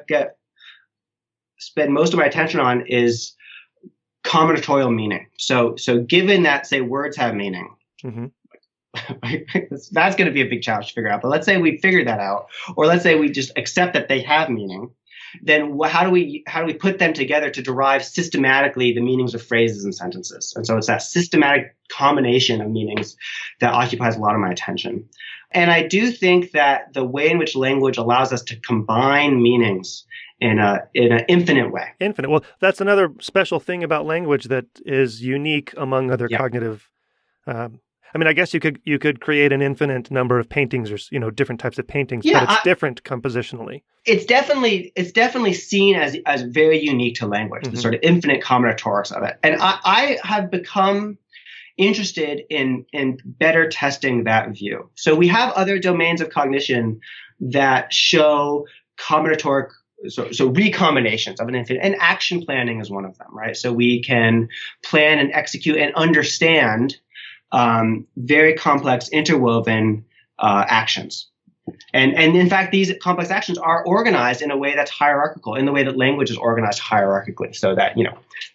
spend most of my attention on is combinatorial meaning. So given that, say, words have meaning, that's going to be a big challenge to figure out. But let's say we figured that out, or let's say we just accept that they have meaning. Then how do we put them together to derive systematically the meanings of phrases and sentences? And so it's that systematic combination of meanings that occupies a lot of my attention. And I do think that the way in which language allows us to combine meanings in an infinite way. Infinite. Well, that's another special thing about language that is unique among other cognitive. I guess you could create an infinite number of paintings or different types of paintings, but it's different compositionally. It's definitely seen as very unique to language, the sort of infinite combinatorics of it. And I have become interested in better testing that view. So we have other domains of cognition that show combinatoric, so recombinations of an infinite, and action planning is one of them, right? So we can plan and execute and understand very complex interwoven actions. And in fact, these complex actions are organized in a way that's hierarchical, in the way that language is organized hierarchically, so that,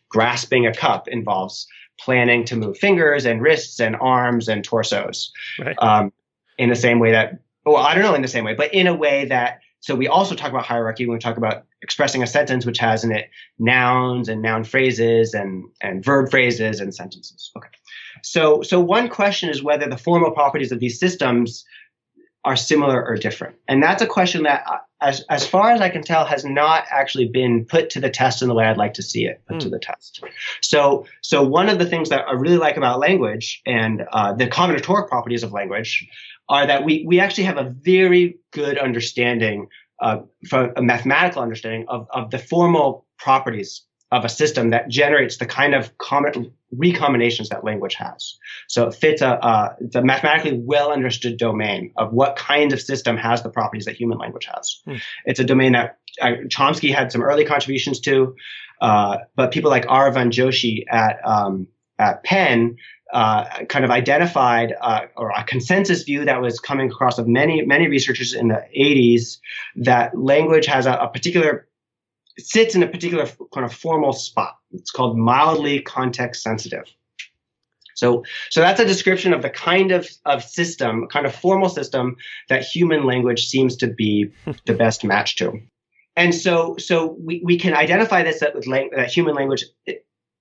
grasping a cup involves planning to move fingers and wrists and arms and torsos, right. In the same way that, in the same way, but in a way that, so we also talk about hierarchy when we talk about expressing a sentence, which has in it nouns and noun phrases and verb phrases and sentences. Okay. So one question is whether the formal properties of these systems are similar or different? And that's a question that, as far as I can tell, has not actually been put to the test in the way I'd like to see it put to the test. So one of the things that I really like about language and the combinatoric properties of language are that we actually have a very good understanding, from a mathematical understanding of the formal properties of a system that generates the kind of recombinations that language has. So it fits the mathematically well understood domain of what kind of system has the properties that human language has. It's a domain that Chomsky had some early contributions to, but people like Aravind Joshi at Penn kind of identified or a consensus view that was coming across of many researchers in the 80s, that language has sits in a particular kind of formal spot. It's called mildly context sensitive. So that's a description of the kind of system, kind of formal system that human language seems to be the best match to. And so we can identify this that human language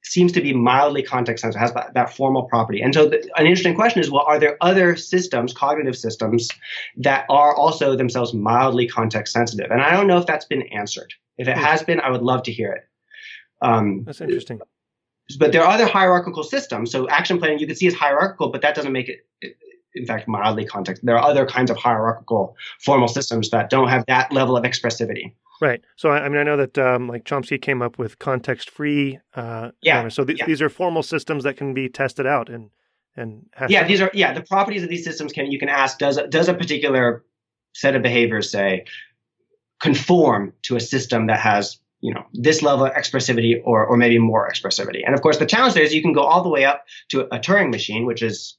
seems to be mildly context sensitive, has that formal property. And so an interesting question is, well, are there other systems, cognitive systems, that are also themselves mildly context sensitive? And I don't know if that's been answered. If it has been, I would love to hear it. That's interesting. But there are other hierarchical systems. So action planning you can see is hierarchical, but that doesn't make it, in fact, mildly context. There are other kinds of hierarchical formal systems that don't have that level of expressivity. Right. So, I mean, I know that like Chomsky came up with context-free grammar. So these are formal systems that can be tested out and these are the properties of these systems you can ask, does a particular set of behaviors, say, conform to a system that has this level of expressivity or maybe more expressivity. And of course, the challenge there is you can go all the way up to a Turing machine, which has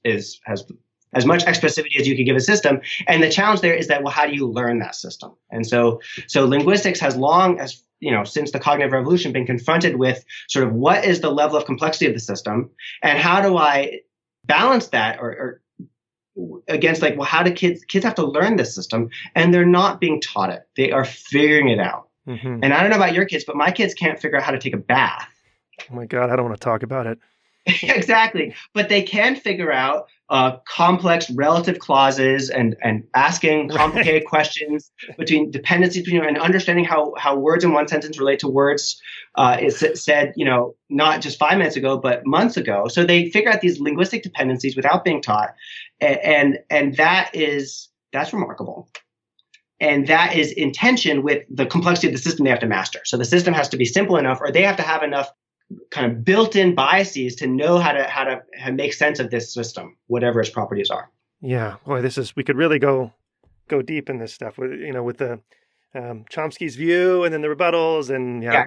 as much expressivity as you could give a system. And the challenge there is that, well, how do you learn that system? And so linguistics has long as, since the cognitive revolution, been confronted with sort of what is the level of complexity of the system and how do I balance that or against like, well, how do kids have to learn this system and they're not being taught it. They are figuring it out. Mm-hmm. And I don't know about your kids, but my kids can't figure out how to take a bath. Oh my God, I don't want to talk about it. Exactly. But they can figure out complex relative clauses and asking complicated questions between dependencies between and understanding how words in one sentence relate to words is said, not just 5 minutes ago, but months ago. So they figure out these linguistic dependencies without being taught. And that's remarkable. And that is in tension with the complexity of the system they have to master. So the system has to be simple enough, or they have to have enough kind of built-in biases to know how to make sense of this system, whatever its properties are. Yeah, boy, we could really go deep in this stuff with the Chomsky's view and then the rebuttals and yeah.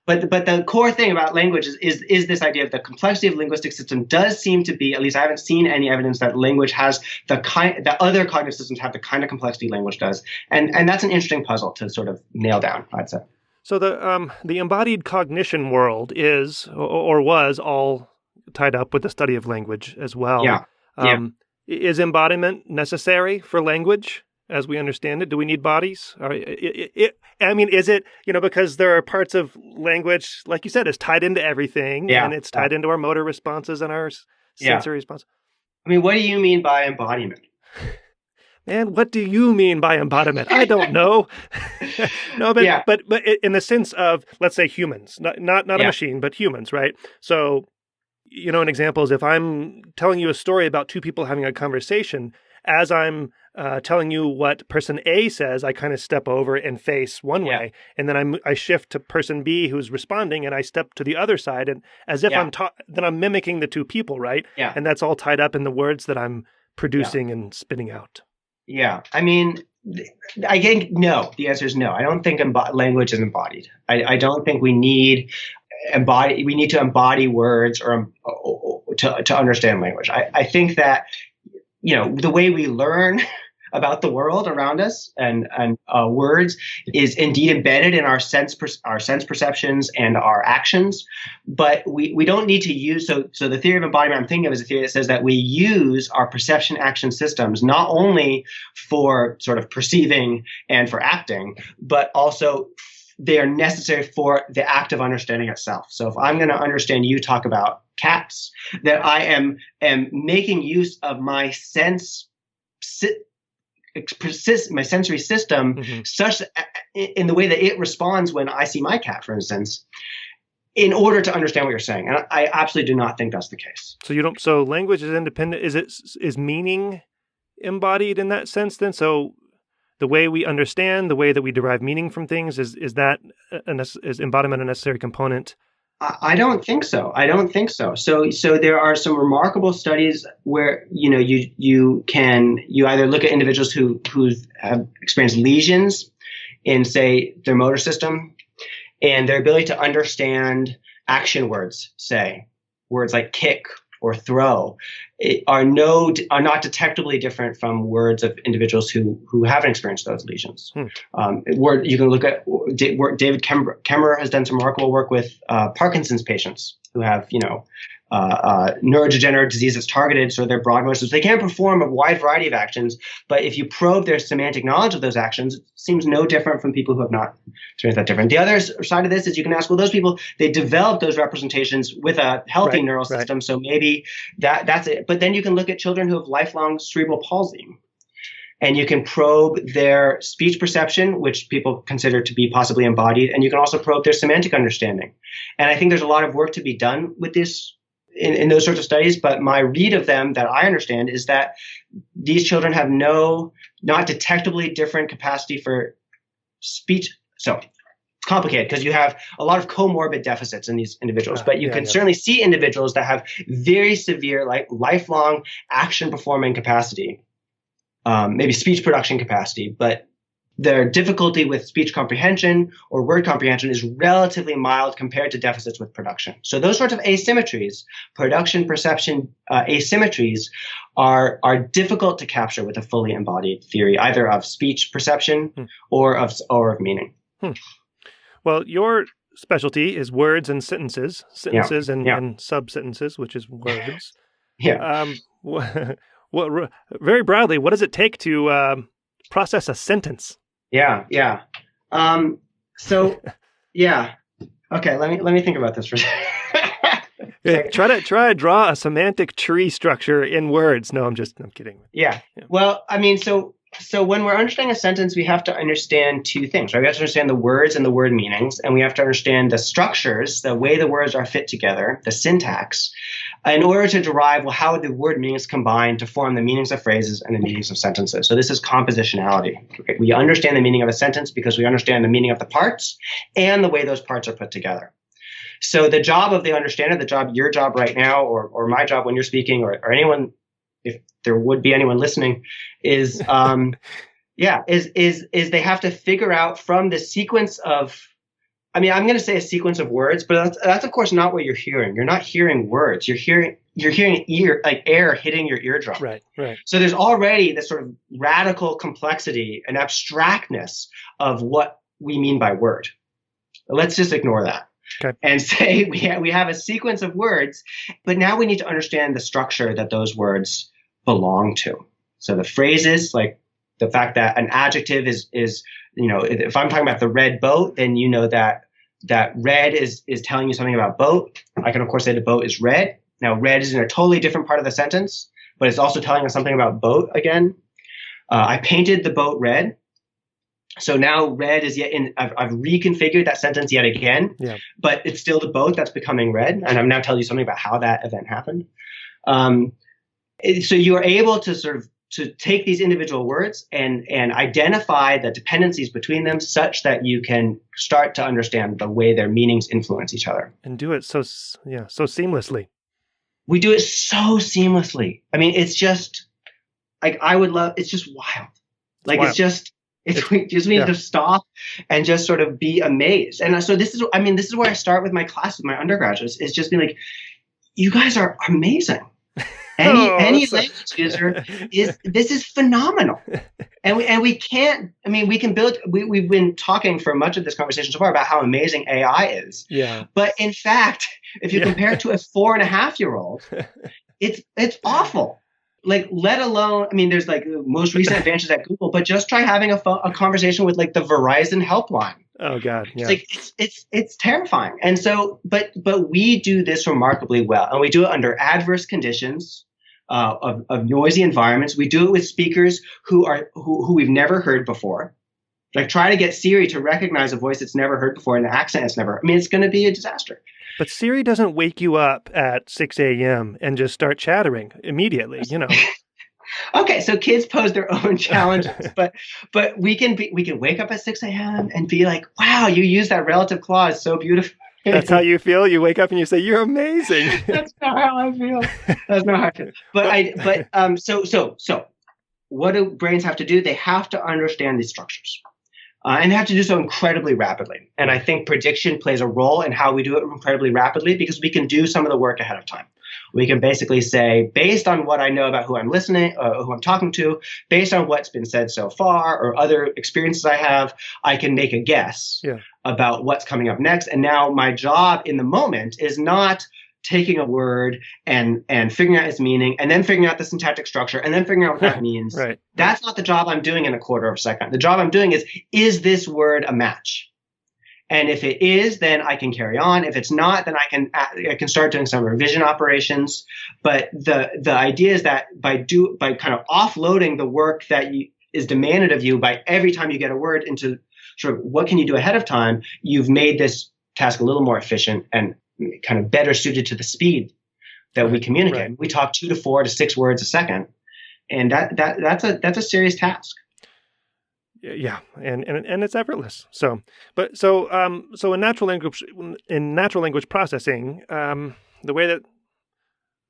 But the core thing about language is this idea of the complexity of linguistic system does seem to be, at least I haven't seen any evidence that language has that other cognitive systems have the kind of complexity language does, and that's an interesting puzzle to sort of nail down, I'd say. So the embodied cognition world is or was all tied up with the study of language as well. Yeah. Is embodiment necessary for language as we understand it? Do we need bodies? Is it, because there are parts of language, like you said, is tied into everything, and it's tied into our motor responses and our sensory response. What do you mean by embodiment? Man, what do you mean by embodiment? I don't know. No, but in the sense of, let's say, humans, not a machine, but humans, right? So, an example is if I'm telling you a story about two people having a conversation, as I'm telling you what person A says, I kind of step over and face one way, and then I shift to person B who's responding, and I step to the other side, and as if then I'm mimicking the two people, right? Yeah. And that's all tied up in the words that I'm producing and spitting out. Yeah. I think no. The answer is no. I don't think language is embodied. I don't think we need to embody words or to understand language. I think that, the way we learn about the world around us and words is indeed embedded in our sense perceptions and our actions, but we don't need to use so the theory of embodiment I'm thinking of is a theory that says that we use our perception action systems not only for sort of perceiving and for acting, but also they are necessary for the act of understanding itself. So if I'm going to understand you talk about cats, that I am making use of my sense my sensory system such that, in the way that it responds when I see my cat, for instance, in order to understand what you're saying. And I absolutely do not think that's the case. So language is independent. Is meaning embodied in that sense then? So the way we understand, the way that we derive meaning from things, is embodiment a necessary component? I don't think so. I don't think so. So there are some remarkable studies where you either look at individuals who have experienced lesions in, say, their motor system, and their ability to understand action words, say words like kick or throw, are not detectably different from words of individuals who haven't experienced those lesions. You can look at David Kemmerer has done some remarkable work with Parkinson's patients who have neurodegenerative disease that's targeted, so they're broad motions. They can perform a wide variety of actions, but if you probe their semantic knowledge of those actions, it seems no different from people who have not experienced that different. The other side of this is you can ask, well, those people, they developed those representations with a healthy neural system, so maybe that's it. But then you can look at children who have lifelong cerebral palsy, and you can probe their speech perception, which people consider to be possibly embodied, and you can also probe their semantic understanding. And I think there's a lot of work to be done with this in those sorts of studies, but my read of them that I understand is that these children have not detectably different capacity for speech. So it's complicated because you have a lot of comorbid deficits in these individuals, but you can certainly see individuals that have very severe, like lifelong action performing capacity, maybe speech production capacity, but their difficulty with speech comprehension or word comprehension is relatively mild compared to deficits with production. So those sorts of asymmetries, production, perception, asymmetries, are difficult to capture with a fully embodied theory, either of speech perception or of meaning. Well, your specialty is words and sentences, and sub-sentences, which is words. Very broadly, what does it take to process a sentence? Okay, let me think about this for a second. Try to draw a semantic tree structure in words. No, I'm kidding. Yeah. Well, I mean, so when we're understanding a sentence, we have to understand two things, right? We have to understand the words and the word meanings, and we have to understand the structures, the way the words are fit together, the syntax, in order to derive, well, how the word meanings combine to form the meanings of phrases and the meanings of sentences. So this is compositionality. Okay? We understand the meaning of a sentence because we understand the meaning of the parts and the way those parts are put together. So the job of the understander, your job right now, or my job when you're speaking, or anyone, if there would be anyone listening, is they have to figure out from the sequence of, I'm going to say a sequence of words, but that's of course not what you're hearing. You're not hearing words. You're hearing air hitting your eardrum. Right. So there's already this sort of radical complexity and abstractness of what we mean by word. Let's just ignore that. Okay. And say we have a sequence of words, but now we need to understand the structure that those words belong to. So the phrases, like the fact that an adjective is if I'm talking about the red boat, then you know that red is telling you something about boat. I can of course say the boat is red. Now red is in a totally different part of the sentence, but it's also telling us something about boat again. I painted the boat red. So now red is I've reconfigured that sentence yet again, but it's still the boat that's becoming red. And I'm now telling you something about how that event happened. So you are able to to take these individual words and identify the dependencies between them such that you can start to understand the way their meanings influence each other. And do it so seamlessly. We do it so seamlessly. I mean, it's just like, it's just wild. Like, it's wild. We just need to stop and just sort of be amazed. And so this is where I start with my class with my undergraduates, is just being like, you guys are amazing. Any language user this is phenomenal. And we can build, we've been talking for much of this conversation so far about how amazing AI is. Yeah. But in fact, if you compare it to a 4.5-year-old, it's awful. Like, let alone, there's like the most recent advances at Google, but just try having a conversation with like the Verizon helpline. Oh God. Yeah. It's terrifying. And so, but we do this remarkably well, and we do it under adverse conditions. of noisy environments. We do it with speakers who we've never heard before. Like try to get Siri to recognize a voice it's never heard before and an accent it's never. I mean, it's going to be a disaster. But Siri doesn't wake you up at 6 a.m. and just start chattering immediately, you know. Okay, so kids pose their own challenges, but we can wake up at 6 a.m. and be like, wow, you use that relative clause so beautifully. That's how you feel? You wake up and you say, you're amazing. That's not how I feel. That's not how I feel. So what do brains have to do? They have to understand these structures. And they have to do so incredibly rapidly. And I think prediction plays a role in how we do it incredibly rapidly because we can do some of the work ahead of time. We can basically say, based on what I know about who I'm listening, who I'm talking to, based on what's been said so far or other experiences I have, I can make a guess about what's coming up next. And now my job in the moment is not taking a word and figuring out its meaning and then figuring out the syntactic structure and then figuring out what that means. Right. That's not the job I'm doing in a quarter of a second. The job I'm doing is this word a match? And if it is, then I can carry on. If it's not, then I can start doing some revision operations. But the idea is that by kind of offloading the work that is demanded of you by every time you get a word into sort of what can you do ahead of time, you've made this task a little more efficient and kind of better suited to the speed that we communicate. Right. We talk 2 to 4 to 6 words a second, and that's a serious task. Yeah, and it's effortless. So in natural language processing, the way that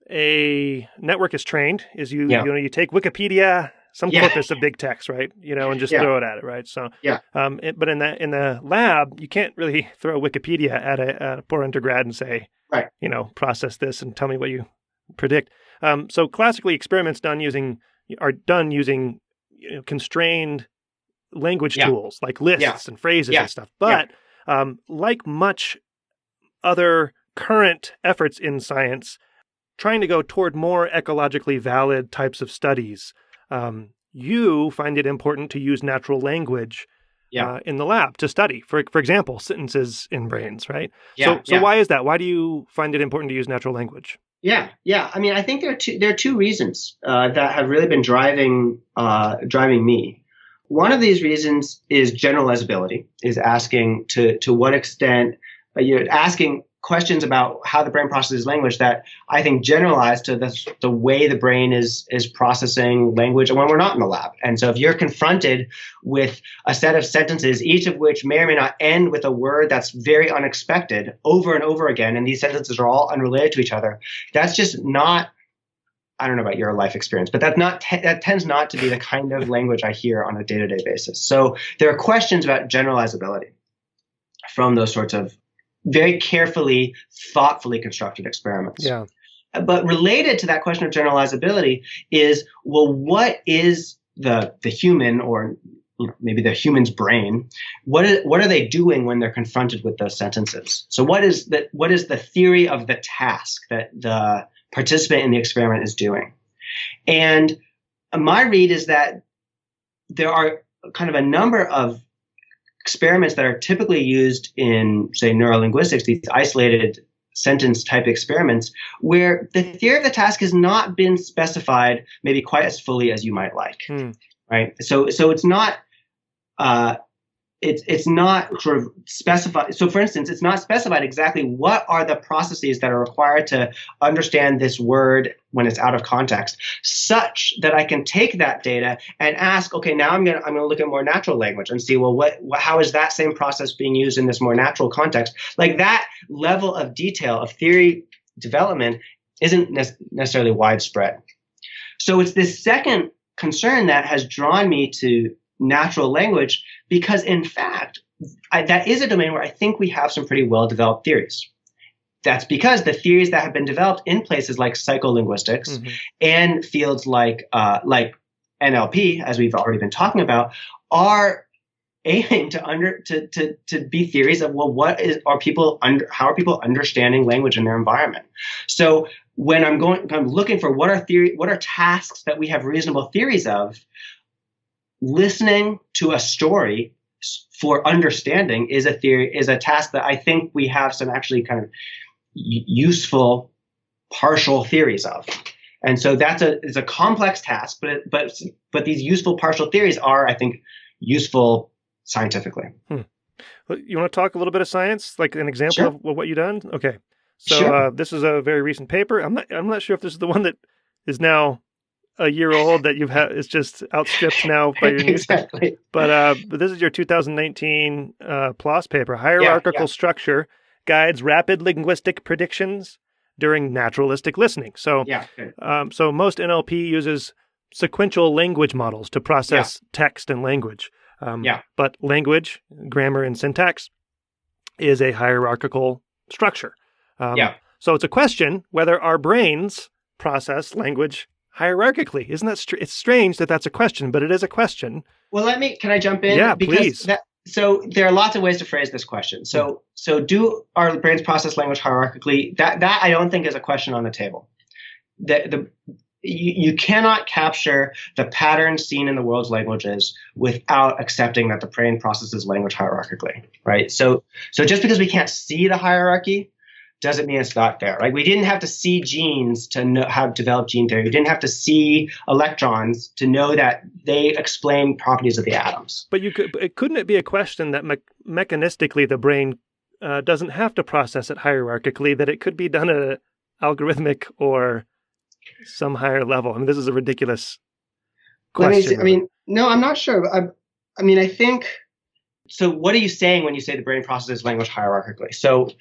a network is trained is you take Wikipedia, some corpus of big text, right? And just throw it at it, right? So but in the lab, you can't really throw Wikipedia at a poor undergrad and say, process this and tell me what you predict. So classically, experiments are done using constrained language tools like lists and phrases and stuff. But like much other current efforts in science, trying to go toward more ecologically valid types of studies, you find it important to use natural language in the lab to study, for example, sentences in brains, right? So why is that? Why do you find it important to use natural language? Yeah. I mean, I think there are two reasons that have really been driving me. One of these reasons is generalizability, is asking to what extent you're asking questions about how the brain processes language that I think generalize to the way the brain is processing language when we're not in the lab. And so if you're confronted with a set of sentences, each of which may or may not end with a word that's very unexpected over and over again, and these sentences are all unrelated to each other, that's just not, I don't know about your life experience, but that tends not to be the kind of language I hear on a day-to-day basis. So there are questions about generalizability from those sorts of very carefully, thoughtfully constructed experiments. Yeah. But related to that question of generalizability is, well, what is the human or maybe the human's brain? What are they doing when they're confronted with those sentences? So what is the theory of the task that the participant in the experiment is doing? And my read is that there are kind of a number of experiments that are typically used in, say, neurolinguistics, these isolated sentence type experiments, where the theory of the task has not been specified maybe quite as fully as you might like, right? So it's not it's not sort of specified. So, for instance, it's not specified exactly what are the processes that are required to understand this word when it's out of context, such that I can take that data and ask, okay, now I'm gonna look at more natural language and see, well, how is that same process being used in this more natural context? Like that level of detail of theory development isn't necessarily widespread. So it's this second concern that has drawn me to natural language, because in fact, that is a domain where I think we have some pretty well-developed theories. That's because the theories that have been developed in places like psycholinguistics and fields like NLP, as we've already been talking about, are aiming to be theories of, well, how are people understanding language in their environment? So when I'm looking for what are tasks that we have reasonable theories of, listening to a story for understanding is a task that I think we have some actually kind of useful partial theories of. And so it's a complex task, but these useful partial theories are, I think, useful scientifically. Well, you want to talk a little bit of science, like an example Sure. of what you've done? Okay. So Sure. this is a very recent paper. I'm not sure if this is the one that is now a year old that you've had. It's just outstripped now by your new stuff. Exactly. But this is your 2019 PLOS paper, Hierarchical Yeah. Structure Guides Rapid Linguistic Predictions During Naturalistic Listening. So, Yeah. Good. so most NLP uses sequential language models to process text and language. But language, grammar, and syntax is a hierarchical structure. So it's a question whether our brains process language hierarchically. Isn't that it's strange that that's a question, but it is a question. Well, can I jump in? Yeah, because please. So there are lots of ways to phrase this question. So do our brains process language hierarchically? That I don't think is a question on the table. You cannot capture the patterns seen in the world's languages without accepting that the brain processes language hierarchically, right? So just because we can't see the hierarchy doesn't mean it's not there. Like we didn't have to see genes to know how to develop gene theory. We didn't have to see electrons to know that they explain properties of the atoms. But couldn't it be a question that mechanistically the brain doesn't have to process it hierarchically, that it could be done at an algorithmic or some higher level? I mean, this is a ridiculous question. No, I'm not sure. I think, so what are you saying when you say the brain processes language hierarchically? So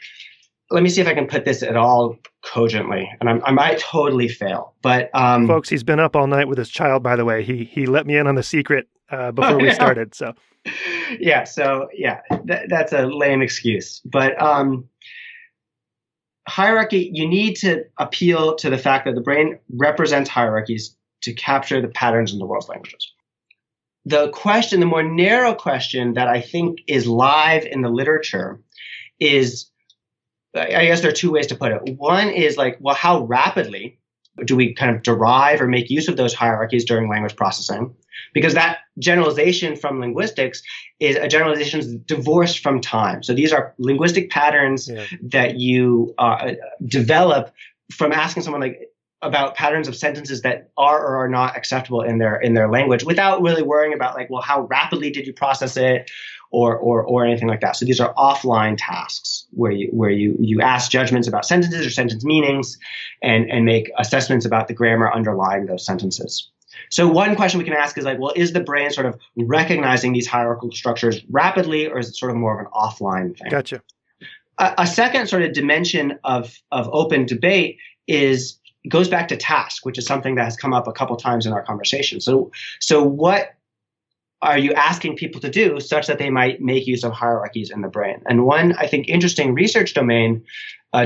let me see if I can put this at all cogently, and I might totally fail. But folks, he's been up all night with his child. By the way, he let me in on the secret before we started. So that's a lame excuse. But hierarchy, you need to appeal to the fact that the brain represents hierarchies to capture the patterns in the world's languages. The more narrow question that I think is live in the literature is, I guess there are two ways to put it. One is like, well, how rapidly do we kind of derive or make use of those hierarchies during language processing? Because that generalization from linguistics is a generalization divorced from time. So these are linguistic patterns that you develop from asking someone about patterns of sentences that are or are not acceptable in their language without really worrying about how rapidly did you process it or anything like that. So these are offline tasks where you ask judgments about sentences or sentence meanings and make assessments about the grammar underlying those sentences. So one question we can ask is is the brain sort of recognizing these hierarchical structures rapidly, or is it sort of more of an offline thing? Gotcha. A second sort of dimension of open debate goes back to task, which is something that has come up a couple times in our conversation. So what are you asking people to do such that they might make use of hierarchies in the brain? And one, I think, interesting research domain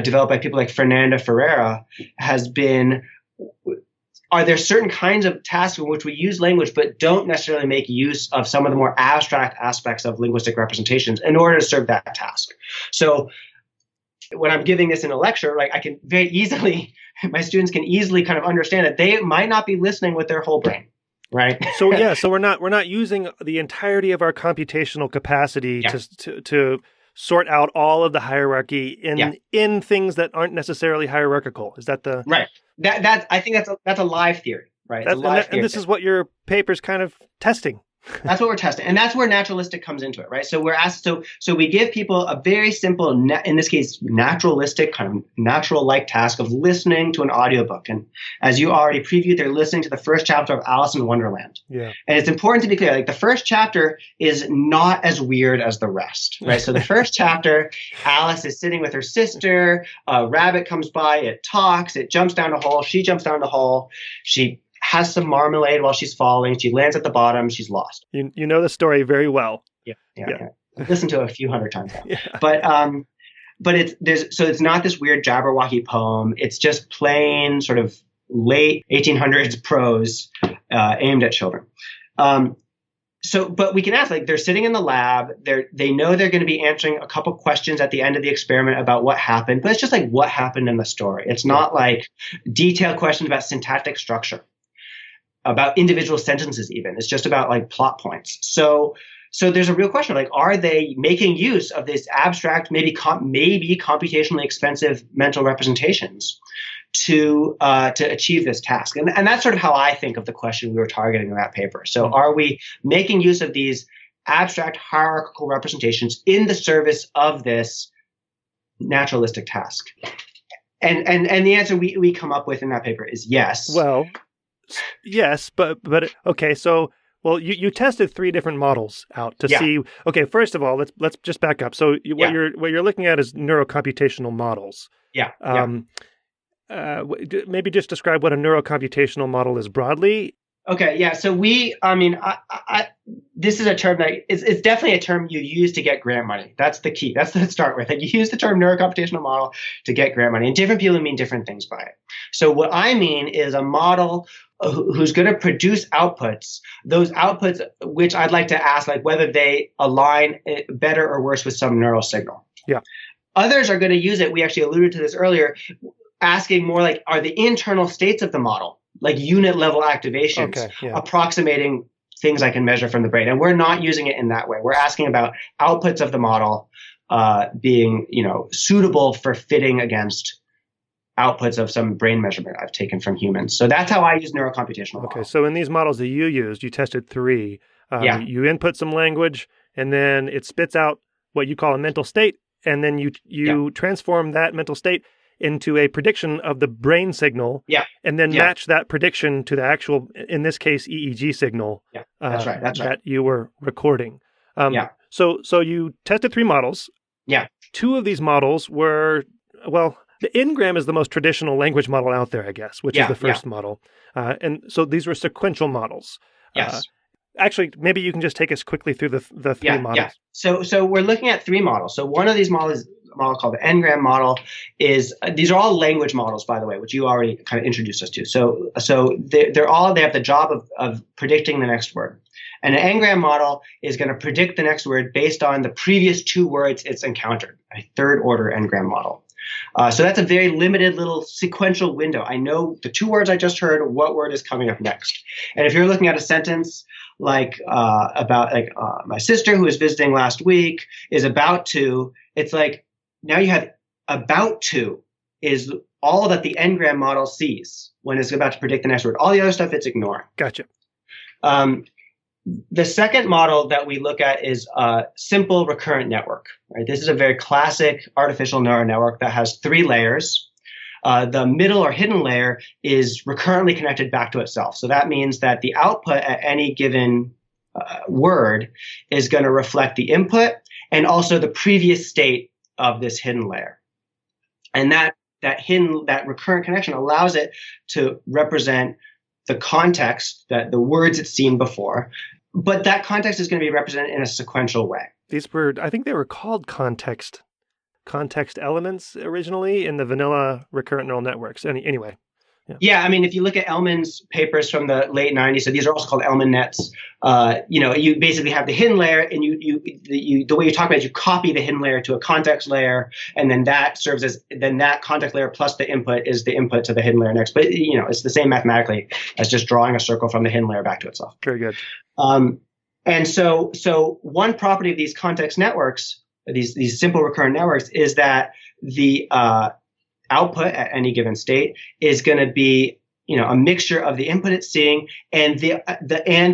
developed by people like Fernanda Ferreira has been, are there certain kinds of tasks in which we use language but don't necessarily make use of some of the more abstract aspects of linguistic representations in order to serve that task? So when I'm giving this in a lecture, I can very easily, my students can easily kind of understand that they might not be listening with their whole brain. Right. So we're not using the entirety of our computational capacity to sort out all of the hierarchy in things that aren't necessarily hierarchical. Is that the right? I think that's a live theory, right? And this is what your paper's kind of testing. That's what we're testing. And that's where naturalistic comes into it, right? So we're asked, so we give people a very simple, in this case, naturalistic, kind of natural-like task of listening to an audiobook. And as you already previewed, they're listening to the first chapter of Alice in Wonderland. Yeah. And it's important to be clear, the first chapter is not as weird as the rest, right? So the first chapter, Alice is sitting with her sister, a rabbit comes by, it talks, it jumps down a hole, she jumps down the hole, she has some marmalade while she's falling. She lands at the bottom. She's lost. You know the story very well. Yeah. I've listened to it a few hundred times now. But it's not this weird Jabberwocky poem. It's just plain sort of late 1800s prose aimed at children. But we can ask, they're sitting in the lab. They know they're going to be answering a couple questions at the end of the experiment about what happened. But it's just what happened in the story. It's not detailed questions about syntactic structure, about individual sentences even. It's just about plot points. So there's a real question, are they making use of this abstract, maybe computationally expensive mental representations to achieve this task. And that's sort of how I think of the question we were targeting in that paper. So are we making use of these abstract hierarchical representations in the service of this naturalistic task? And the answer we come up with in that paper is yes. Well, yes, but okay, so well, you tested 3 different models out to see. Okay, first of all, let's just back up. So what you're looking at is neurocomputational models. Maybe just describe what a neurocomputational model is broadly. Okay, yeah. So this is a term that it's definitely a term you use to get grant money. That's the key. That's the start with. Like, you use the term neurocomputational model to get grant money, and different people mean different things by it. So what I mean is a model who's going to produce outputs, those outputs which I'd like to ask, like, whether they align better or worse with some neural signal. Yeah. Others are going to use it. We actually alluded to this earlier, asking more like, are the internal states of the model, like unit level activations, approximating things I can measure from the brain? And we're not using it in that way. We're asking about outputs of the model being, suitable for fitting against outputs of some brain measurement I've taken from humans. So that's how I use neurocomputational models. Okay, so in these models that you used, you tested 3. You input some language, and then it spits out what you call a mental state, and then you transform that mental state into a prediction of the brain signal, and then match that prediction to the actual, in this case, EEG signal. That's right. That you were recording. So you tested 3 models. 2 of these models were, well, the Ngram is the most traditional language model out there, I guess, which is the first model. And so these were sequential models. Yes. Actually, maybe you can just take us quickly through the 3 models. So we're looking at 3 models. So one of these models, a model called the Ngram model, is these are all language models, by the way, which you already kind of introduced us to. So they have the job of predicting the next word. And an Ngram model is going to predict the next word based on the previous 2 words it's encountered, a third order Ngram model. So that's a very limited little sequential window. I know the 2 words I just heard, what word is coming up next. And if you're looking at a sentence like about my sister who was visiting last week is about to, it's like now you have about to is all that the Ngram model sees when it's about to predict the next word. All the other stuff it's ignoring. Gotcha. The second model that we look at is a simple recurrent network. Right? This is a very classic artificial neural network that has 3 layers. The middle or hidden layer is recurrently connected back to itself. So that means that the output at any given word is going to reflect the input and also the previous state of this hidden layer. And that recurrent connection allows it to represent the context, that the words it's seen before, but that context is going to be represented in a sequential way. These were, I think they were called context elements originally in the vanilla recurrent neural networks. Anyway. Yeah, I mean, if you look at Ellman's papers from the late 90s, so these are also called Ellman nets. You basically have the hidden layer, and the way you talk about it, you copy the hidden layer to a context layer, and then that serves as that context layer plus the input is the input to the hidden layer next. But it's the same mathematically as just drawing a circle from the hidden layer back to itself. Very good. And so one property of these context networks, these simple recurrent networks, is that the output at any given state is going to be, a mixture of the input it's seeing and the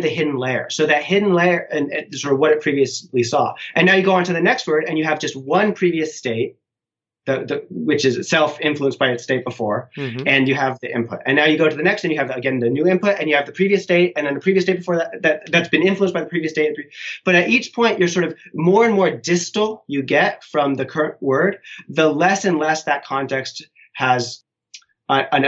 hidden layer. So that hidden layer and sort of what it previously saw. And now you go on to the next word and you have just one previous state, which is itself influenced by its state before, and you have the input. And now you go to the next and you have, again, the new input, and you have the previous state, and then the previous state before that's been influenced by the previous state. But at each point, you're sort of more and more distal you get from the current word, the less and less that context has an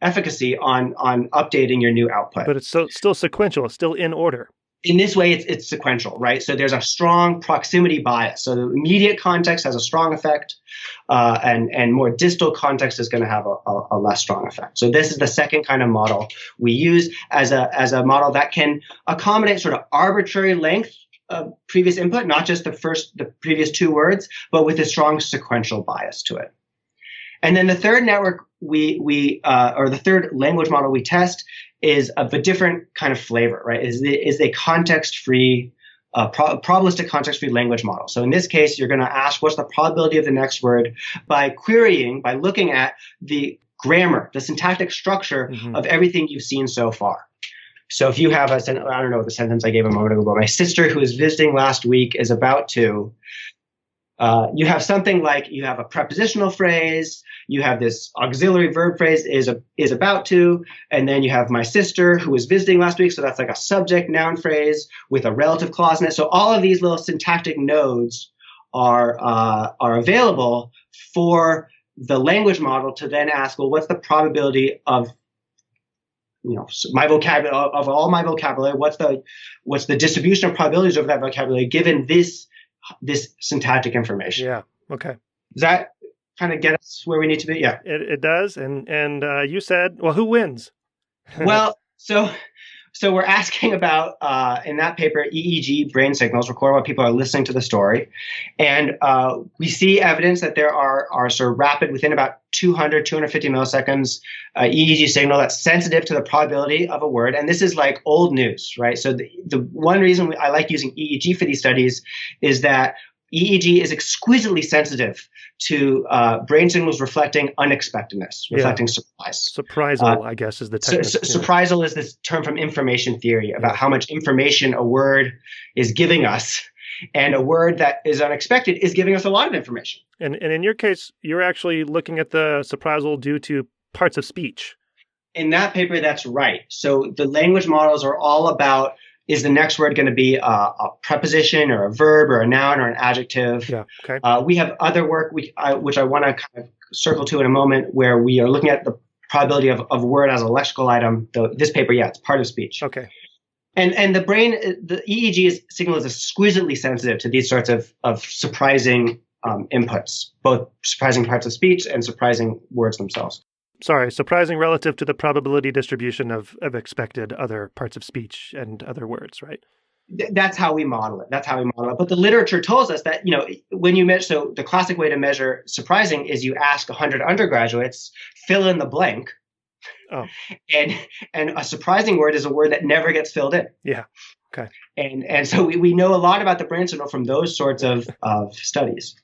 efficacy on updating your new output. But it's still sequential. It's still in order. In this way, it's sequential, right? So there's a strong proximity bias. So the immediate context has a strong effect, and more distal context is going to have a less strong effect. So this is the second kind of model we use as a model that can accommodate sort of arbitrary length of previous input, not just the previous 2 words, but with a strong sequential bias to it. And then the third network or the third language model we test is of a different kind of flavor, right? Is a context-free, probabilistic context-free language model. So in this case, you're going to ask what's the probability of the next word by looking at the grammar, the syntactic structure of everything you've seen so far. So if you have I don't know the sentence I gave a moment ago, but my sister who was visiting last week is about to, you have something like you have a prepositional phrase, you have this auxiliary verb phrase is about to, and then you have my sister who was visiting last week. So that's like a subject noun phrase with a relative clause in it. So all of these little syntactic nodes are available for the language model to then ask, well, what's the probability of my vocabulary of all my vocabulary? What's the distribution of probabilities over that vocabulary given this syntactic information? Yeah. Okay. Does that kind of get us where we need to be? Yeah. It does. And you said, well, who wins? Well, so we're asking about, in that paper, EEG brain signals record what people are listening to the story. And we see evidence that there are sort of rapid, within about 250 milliseconds, EEG signal that's sensitive to the probability of a word. And this is like old news, right? So the one reason I like using EEG for these studies is that EEG is exquisitely sensitive to brain signals reflecting unexpectedness, reflecting surprise. Surprisal, I guess, is the technical. Surprisal is this term from information theory about how much information a word is giving us. And a word that is unexpected is giving us a lot of information. And in your case, you're actually looking at the surprisal due to parts of speech. In that paper, that's right. So the language models are all about, is the next word going to be a preposition or a verb or a noun or an adjective? Yeah. Okay. We have other work which I want to kind of circle to in a moment, where we are looking at the probability of a word as a lexical item. This paper, it's part of speech. Okay. And the brain, the EEG signal is exquisitely sensitive to these sorts of surprising inputs, both surprising parts of speech and surprising words themselves. Sorry, surprising relative to the probability distribution of expected other parts of speech and other words, right? That's how we model it. But the literature tells us that, when you measure, so the classic way to measure surprising is you ask 100 undergraduates, fill in the blank. Oh. And a surprising word is a word that never gets filled in. Yeah. Okay. And so we know a lot about the brain signal from those sorts of studies.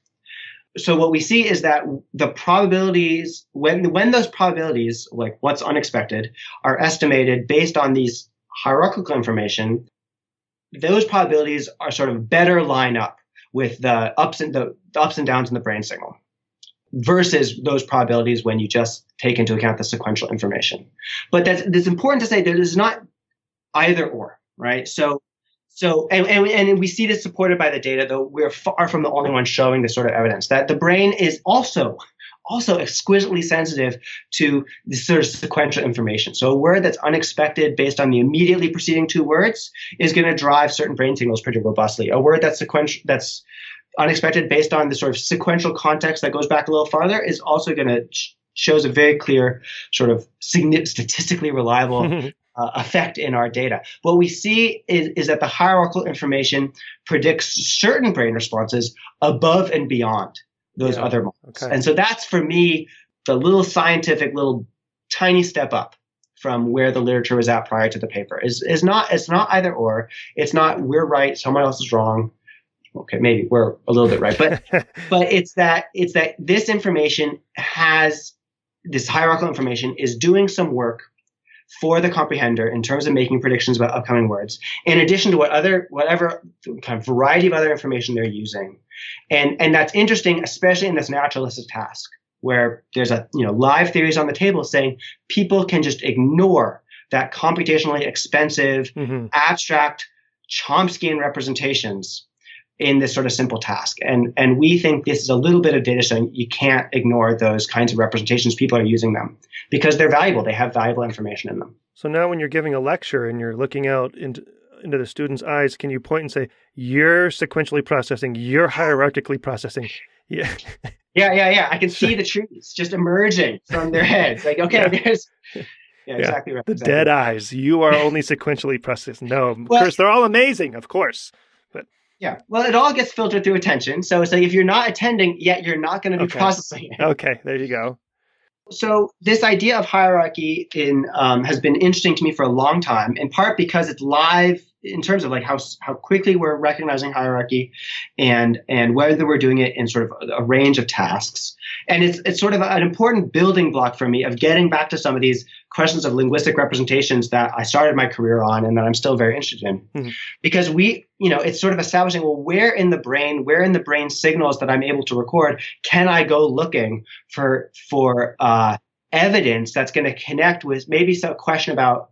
So what we see is that the probabilities, when those probabilities, like what's unexpected, are estimated based on these hierarchical information, those probabilities are sort of better line up with the ups and downs in the brain signal versus those probabilities when you just take into account the sequential information. But that's important to say that it's not either or, right? So we see this supported by the data, though we're far from the only ones showing this sort of evidence, that the brain is also exquisitely sensitive to this sort of sequential information. So a word that's unexpected based on the immediately preceding two words is going to drive certain brain signals pretty robustly. A word that's unexpected based on the sort of sequential context that goes back a little farther is also going to shows a very clear sort of statistically reliable effect in our data. What we see is that the hierarchical information predicts certain brain responses above and beyond those other models. Okay. And so that's, for me, the little scientific, little tiny step up from where the literature was at prior to the paper. It's not either or. It's not we're right, someone else is wrong. Okay, maybe we're a little bit right, but it's that this information this hierarchical information is doing some work for the comprehender in terms of making predictions about upcoming words, in addition to whatever kind of variety of other information they're using. And that's interesting, especially in this naturalistic task, where there's live theories on the table saying people can just ignore that computationally expensive, abstract Chomskyan representations in this sort of simple task. And we think this is a little bit of data showing you can't ignore those kinds of representations. People are using them because they're valuable. They have valuable information in them. So now when you're giving a lecture and you're looking out into the student's eyes, can you point and say, you're sequentially processing, you're hierarchically processing? Yeah. Yeah. I can see the trees just emerging from their heads. Like, okay, there's... Yeah, exactly right. The dead eyes. You are only sequentially processing. No, of course, they're all amazing, of course. Yeah, well, it all gets filtered through attention. So if you're not attending, yet you're not going to be processing it. Okay, there you go. So this idea of hierarchy has been interesting to me for a long time, in part because it's live in terms of like how quickly we're recognizing hierarchy and whether we're doing it in sort of a range of tasks. And it's sort of an important building block for me of getting back to some of these questions of linguistic representations that I started my career on and that I'm still very interested in. Mm-hmm. Because it's sort of establishing, well, where in the brain signals that I'm able to record can I go looking for evidence that's going to connect with maybe some question about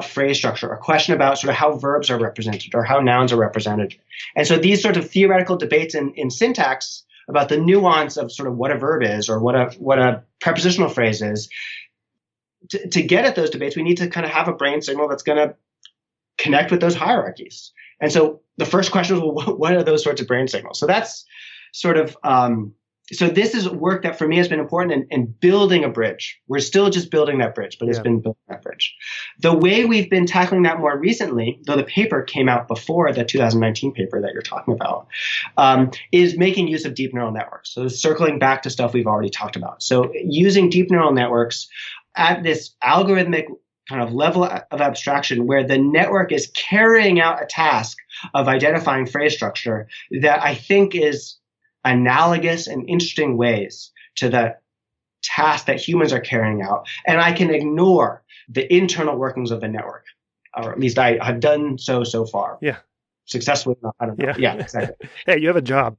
phrase structure, a question about sort of how verbs are represented or how nouns are represented. And so these sort of theoretical debates in syntax about the nuance of sort of what a verb is or what a prepositional phrase is, to get at those debates, we need to kind of have a brain signal that's going to connect with those hierarchies. And so the first question is, well, what are those sorts of brain signals? So that's sort of so this is work that for me has been important in building a bridge. We're still just building that bridge, but it's been building that bridge. The way we've been tackling that more recently, though the paper came out before the 2019 paper that you're talking about, is making use of deep neural networks. So circling back to stuff we've already talked about. So using deep neural networks at this algorithmic kind of level of abstraction where the network is carrying out a task of identifying phrase structure that I think is analogous in interesting ways to the task that humans are carrying out. And I can ignore the internal workings of the network, or at least I have done so far. Yeah. Successfully, I don't know. Yeah, exactly. Hey, you have a job.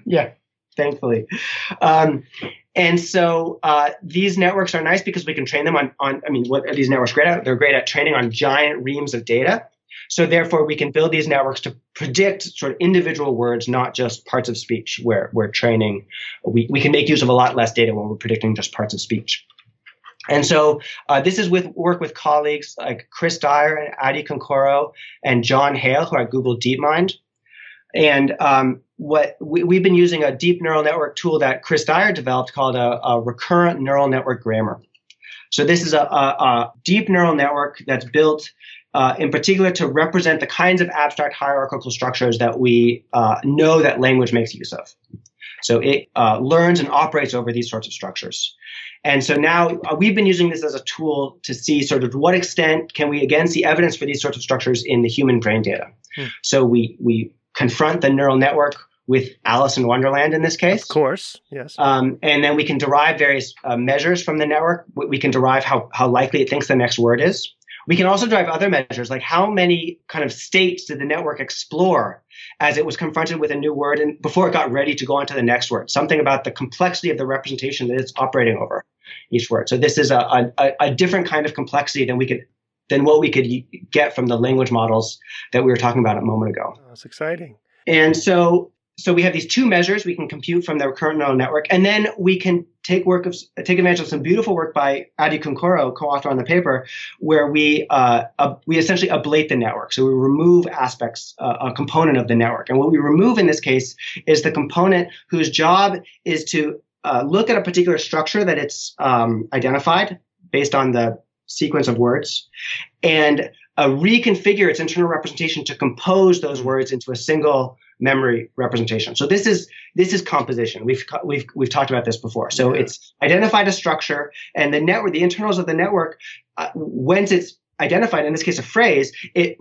Yeah, thankfully. And so these networks are nice because we can train them on what are these networks great at? They're great at training on giant reams of data. So therefore, we can build these networks to predict sort of individual words, not just parts of speech, where we're training. We can make use of a lot less data when we're predicting just parts of speech. And so this is work with colleagues like Chris Dyer and Adi Konkoro and John Hale, who are at Google DeepMind. And what we've been using a deep neural network tool that Chris Dyer developed called a recurrent neural network grammar. So this is a deep neural network that's built in particular to represent the kinds of abstract hierarchical structures that we know that language makes use of. So it learns and operates over these sorts of structures. And so now we've been using this as a tool to see sort of to what extent can we again see evidence for these sorts of structures in the human brain data. So we confront the neural network with Alice in Wonderland in this case. Of course, yes. And then we can derive various measures from the network. We can derive how likely it thinks the next word is. We can also derive other measures, like how many kind of states did the network explore as it was confronted with a new word and before it got ready to go on to the next word, something about the complexity of the representation that it's operating over each word. So this is a different kind of complexity than what we could get from the language models that we were talking about a moment ago. Oh, that's exciting. And so we have these two measures we can compute from the recurrent neural network, and then we can take advantage of some beautiful work by Adi Konkoro, co-author on the paper, where we essentially ablate the network. So we remove aspects, a component of the network. And what we remove in this case is the component whose job is to look at a particular structure that it's identified based on the sequence of words and reconfigure its internal representation to compose those words into a single memory representation. So this is composition. We've talked about this before. So it's identified a structure, and the network, the internals of the network, once it's identified, in this case a phrase, it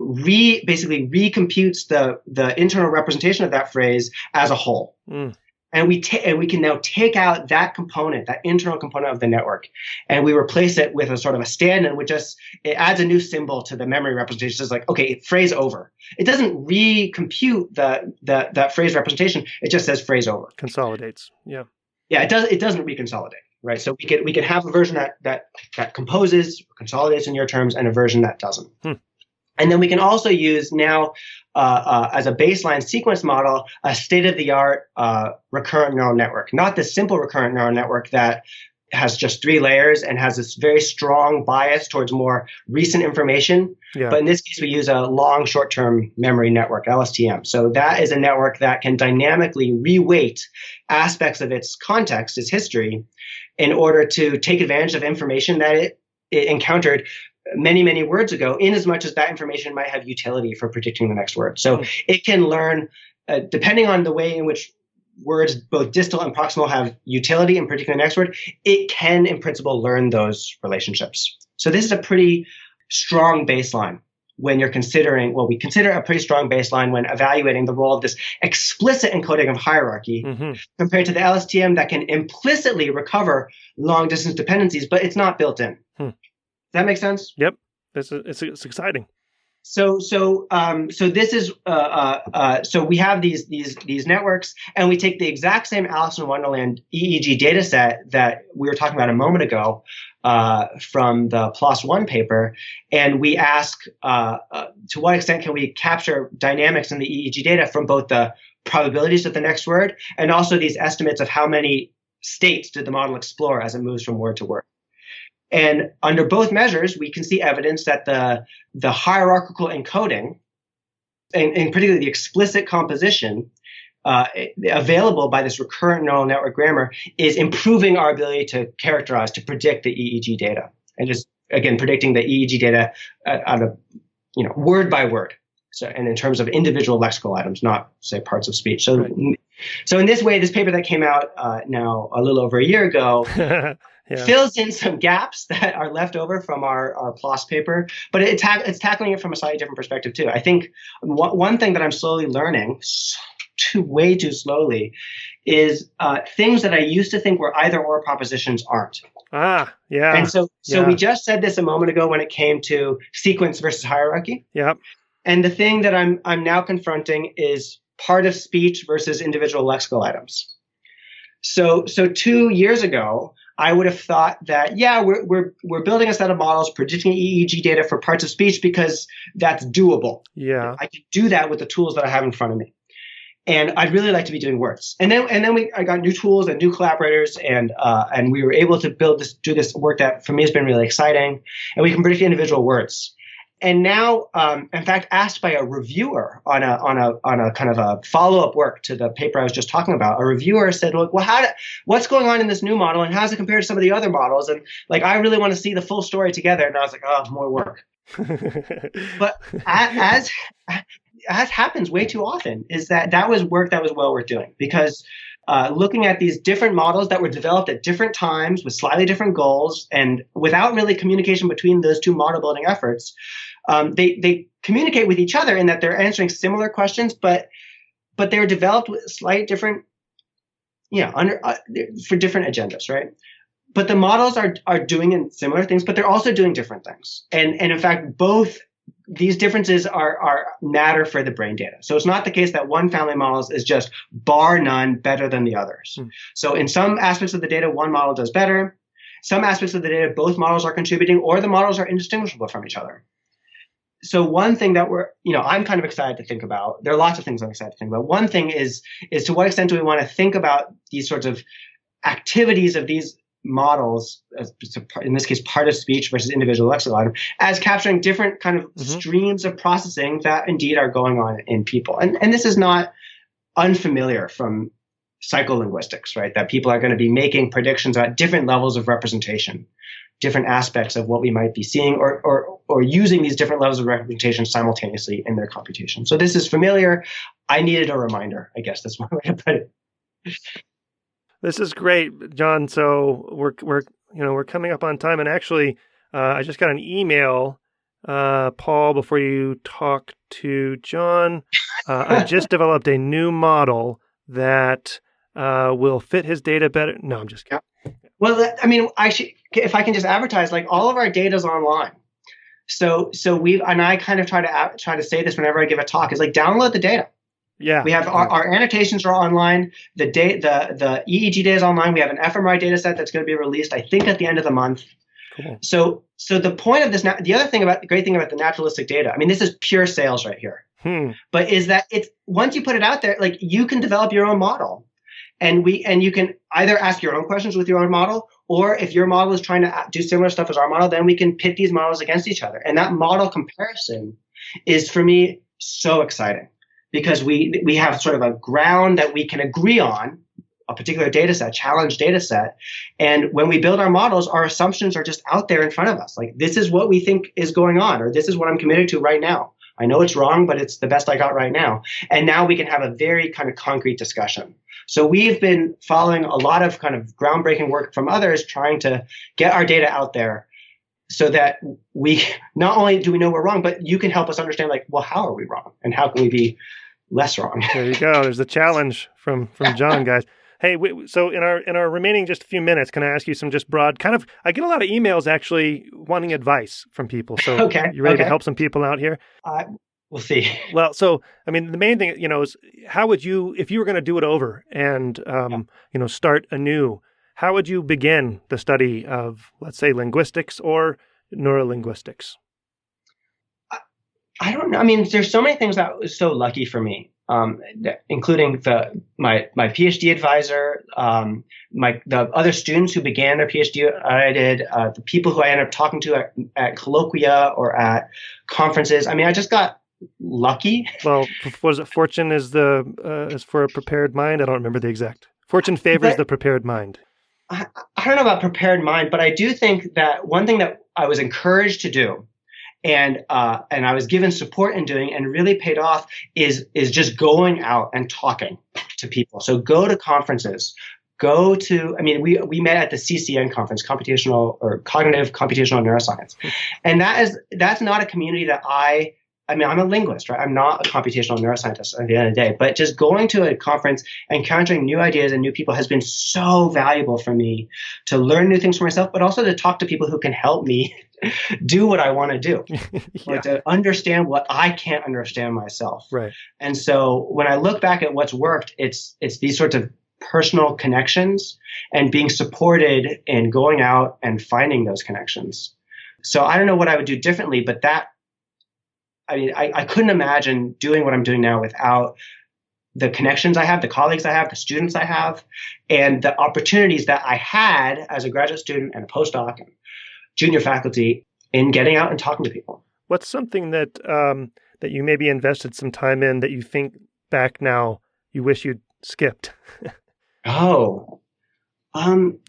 basically recomputes the internal representation of that phrase as a whole. And we can now take out that component, that internal component of the network, and we replace it with a sort of a stand-in, which it adds a new symbol to the memory representation. It's like, okay, phrase over. It doesn't recompute that phrase representation. It just says phrase over. Consolidates. Yeah. Yeah, it doesn't reconsolidate, right? So we can have a version that composes, consolidates in your terms, and a version that doesn't. And then we can also use now as a baseline sequence model, a state-of-the-art recurrent neural network, not the simple recurrent neural network that has just 3 layers and has this very strong bias towards more recent information. Yeah. But in this case, we use a long short-term memory network, LSTM. So that is a network that can dynamically reweight aspects of its context, its history, in order to take advantage of information that it encountered many, many words ago, in as much as that information might have utility for predicting the next word. So it can learn, depending on the way in which words, both distal and proximal, have utility in predicting the next word, it can, in principle, learn those relationships. So this is a pretty strong baseline when you're considering, well, we consider a pretty strong baseline when evaluating the role of this explicit encoding of hierarchy compared to the LSTM that can implicitly recover long distance dependencies, but it's not built in. Does that make sense? Yep. It's exciting. So this is so we have these networks, and we take the exact same Alice in Wonderland EEG data set that we were talking about a moment ago from the PLOS-1 paper, and we ask to what extent can we capture dynamics in the EEG data from both the probabilities of the next word and also these estimates of how many states did the model explore as it moves from word to word. And under both measures, we can see evidence that the hierarchical encoding, and particularly the explicit composition available by this recurrent neural network grammar, is improving our ability to characterize, to predict the EEG data, and just again predicting the EEG data out of word by word. So, and in terms of individual lexical items, not say parts of speech. So, So in this way, this paper that came out now a little over a year ago. Fills in some gaps that are left over from our PLOS paper, but it's tackling it from a slightly different perspective too. I think one thing that I'm slowly learning, way too slowly, is things that I used to think were either or propositions aren't. And so we just said this a moment ago when it came to sequence versus hierarchy. Yep. And the thing that I'm now confronting is part of speech versus individual lexical items. So 2 years ago, I would have thought that, we're building a set of models predicting EEG data for parts of speech because that's doable. Yeah. I can do that with the tools that I have in front of me. And I'd really like to be doing words. And then I got new tools and new collaborators, and we were able to do this work that for me has been really exciting. And we can predict individual words. And now, in fact, asked by a reviewer on a kind of a follow-up work to the paper I was just talking about, a reviewer said, "Look, well, what's going on in this new model, and how does it compare to some of the other models? And I really want to see the full story together." And I was like, "Oh, more work." But as happens way too often, is that was work that was well worth doing, because looking at these different models that were developed at different times with slightly different goals and without really communication between those two model building efforts, they communicate with each other in that they're answering similar questions, but they're developed with slightly different, for different agendas, right? But the models are doing similar things, but they're also doing different things. And in fact, both these differences are matter for the brain data. So it's not the case that one family of models is just bar none better than the others. So in some aspects of the data, one model does better. Some aspects of the data, both models are contributing, or the models are indistinguishable from each other. So one thing that I'm kind of excited to think about, there are lots of things I'm excited to think about. One thing is to what extent do we want to think about these sorts of activities of these models, in this case, part of speech versus individual lexical item, as capturing different kind of streams of processing that indeed are going on in people. And this is not unfamiliar from psycholinguistics, right? That people are going to be making predictions about different levels of representation, different aspects of what we might be seeing, or using these different levels of representation simultaneously in their computation. So this is familiar. I needed a reminder, I guess that's one way to put it. This is great, Jon. So we're coming up on time, and actually, I just got an email, Paul, before you talk to Jon. I just developed a new model that will fit his data better. No, I'm just kidding. Yeah. Well, I mean, actually, if I can just advertise, all of our data is online. So I kind of try to say this whenever I give a talk, is download the data. Yeah, we have our annotations are online. The EEG data is online. We have an fMRI data set that's going to be released, I think, at the end of the month. Cool. So the point of this, the great thing about the naturalistic data, I mean, this is pure sales right here. But is that it's once you put it out there, you can develop your own model, and you can either ask your own questions with your own model, or if your model is trying to do similar stuff as our model, then we can pit these models against each other. And that model comparison is, for me, so exciting. Because we have sort of a ground that we can agree on, a particular data set, challenge data set. And when we build our models, our assumptions are just out there in front of us. This is what we think is going on, or this is what I'm committed to right now. I know it's wrong, but it's the best I got right now. And now we can have a very kind of concrete discussion. So we've been following a lot of kind of groundbreaking work from others, trying to get our data out there so that we not only do we know we're wrong, but you can help us understand, like, well, how are we wrong and how can we be less wrong? There you go. There's the challenge from Jon, guys. Hey, so in our remaining just a few minutes, can I ask you some just broad kind of? I get a lot of emails actually wanting advice from people. So Okay. you ready to help some people out here? We'll see. Well, so I mean, the main thing, is how would you, if you were going to do it over and start anew, how would you begin the study of, let's say, linguistics or neurolinguistics? I don't know. I mean, there's so many things that was so lucky for me, including my PhD advisor, the other students who began their PhD. I did the people who I ended up talking to at colloquia or at conferences. I mean, I just got lucky. Well, was it fortune is for a prepared mind? I don't remember the exact. Fortune favors the prepared mind. I don't know about prepared mind, but I do think that one thing that I was encouraged to do, and I was given support in doing, and really paid off, is just going out and talking to people. So go to conferences. We met at the CCN conference, Cognitive Computational Neuroscience, and that's not a community that I'm a linguist, right? I'm not a computational neuroscientist at the end of the day, but just going to a conference, encountering new ideas and new people has been so valuable for me to learn new things for myself, but also to talk to people who can help me do what I want to do, or to understand what I can't understand myself. Right. And so when I look back at what's worked, it's these sorts of personal connections and being supported in going out and finding those connections. So I don't know what I would do differently, but I couldn't imagine doing what I'm doing now without the connections I have, the colleagues I have, the students I have, and the opportunities that I had as a graduate student and a postdoc and junior faculty in getting out and talking to people. What's something that that you maybe invested some time in that you think back now you wish you'd skipped? What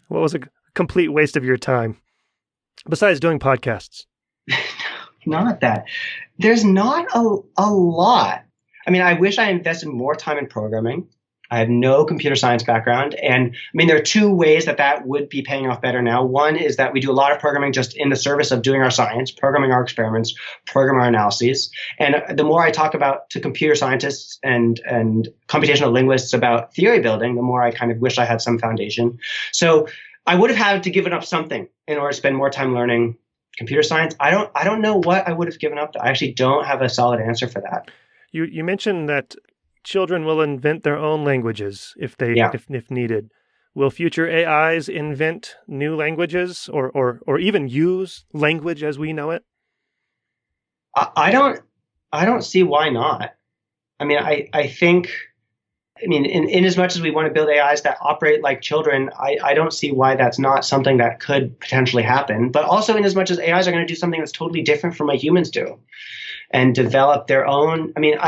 was a complete waste of your time besides doing podcasts? Not that. There's not a lot. I mean, I wish I invested more time in programming. I have no computer science background. And I mean, there are two ways that would be paying off better now. One is that we do a lot of programming just in the service of doing our science, programming our experiments, programming our analyses. And the more I talk to computer scientists and computational linguists about theory building, the more I kind of wish I had some foundation. So I would have had to give up something in order to spend more time learning computer science. I don't know what I would have given up. I actually don't have a solid answer for that. You mentioned that children will invent their own languages if needed. Will future AIs invent new languages or even use language as we know it? I don't see why not. I mean, I think, in as much as we want to build AIs that operate like children, I don't see why that's not something that could potentially happen. But also in as much as AIs are going to do something that's totally different from what humans do and develop their own. I mean,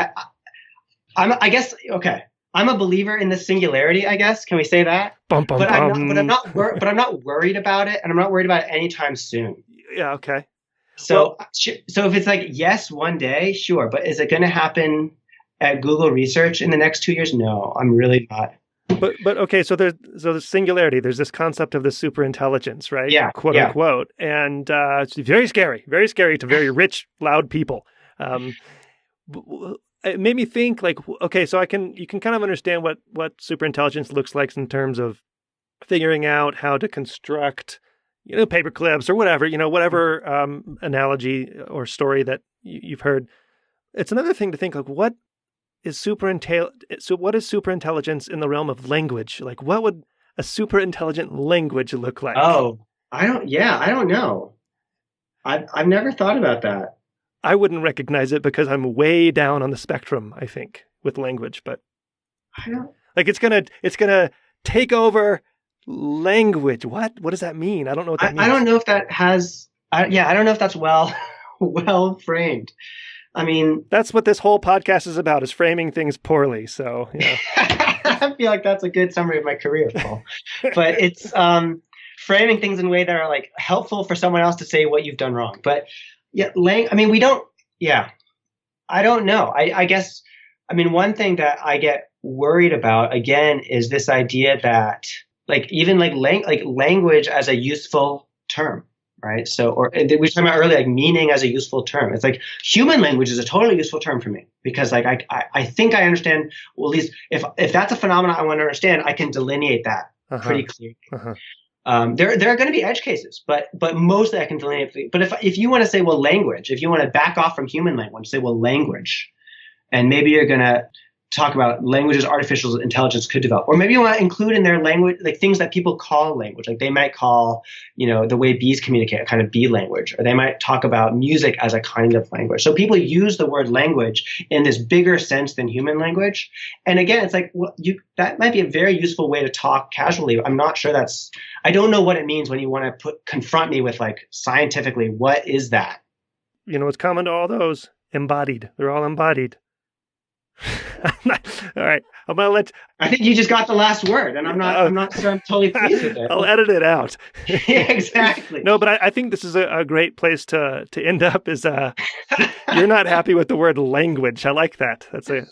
I guess, okay, I'm a believer in the singularity, I guess. Can we say that? But I'm not worried about it, and I'm not worried about it anytime soon. Yeah, okay. So if it's like, yes, one day, sure. But is it going to happen at Google Research in the next 2 years? No, I'm really not. But okay, so there's singularity. There's this concept of the superintelligence, right? Yeah, quote unquote, and it's very scary to very rich, loud people. It made me think, like, okay, so you can kind of understand what superintelligence looks like in terms of figuring out how to construct, paper clips or whatever, whatever analogy or story that you've heard. It's another thing to think, like, what is superintelligence in the realm of language? Like, what would a superintelligent language look like? Oh, I don't know. I've never thought about that. I wouldn't recognize it because I'm way down on the spectrum, I think, with language, but I don't, like it's gonna take over language. What does that mean? I don't know what that means. I don't know if that has I don't know if that's well framed. I mean, that's what this whole podcast is about, is framing things poorly. So, I feel like that's a good summary of my career, Paul. But it's framing things in a way that are like helpful for someone else to say what you've done wrong. But I don't know. I guess, one thing that I get worried about, again, is this idea that like even like language as a useful term, right? So, or we were talking about earlier, like meaning as a useful term. It's like human language is a totally useful term for me because like I think I understand, well, at least if that's a phenomenon I want to understand, I can delineate that pretty clearly. There are going to be edge cases, but mostly I can delineate. But if you want to say, well, language, if you want to back off from human language, say, well, language, and maybe you're going to talk about languages artificial intelligence could develop, or maybe you want to include in their language like things that people call language, like they might call the way bees communicate a kind of bee language, or they might talk about music as a kind of language. So people use the word language in this bigger sense than human language. And again, it's like, well, that might be a very useful way to talk casually. I'm not sure I don't know what it means when you want to confront me with like scientifically, what is that? What's common to all those? Embodied. They're all embodied. All right, I'm gonna let. I think you just got the last word, and I'm not sure I'm totally pleased with it. I'll edit it out. Yeah, exactly. No, but I think this is a great place to end up. Is you're not happy with the word language? I like that. That's a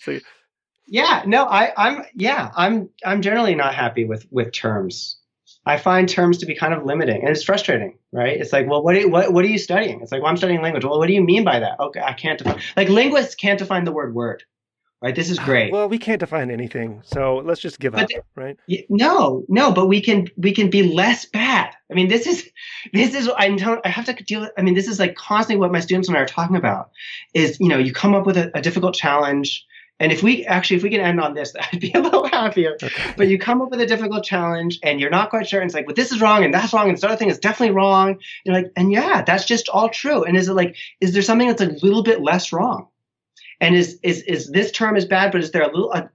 Yeah. No, I'm generally not happy with terms. I find terms to be kind of limiting, and it's frustrating, right? It's like, well, what are you studying? It's like, well, I'm studying language. Well, what do you mean by that? Okay, I can't define. Like linguists can't define the word. Right. This is great. Well, we can't define anything, so let's just give up, right? No, but we can be less bad. I mean, this is I have to deal with. I mean, this is like constantly what my students and I are talking about. Is you come up with a difficult challenge, and if we can end on this, I'd be a little happier. Okay. But you come up with a difficult challenge, and you're not quite sure, and it's like, well, this is wrong, and that's wrong, and this other thing is definitely wrong. You're like, and yeah, that's just all true. And is there something that's a little bit less wrong? And is this term is bad, but is there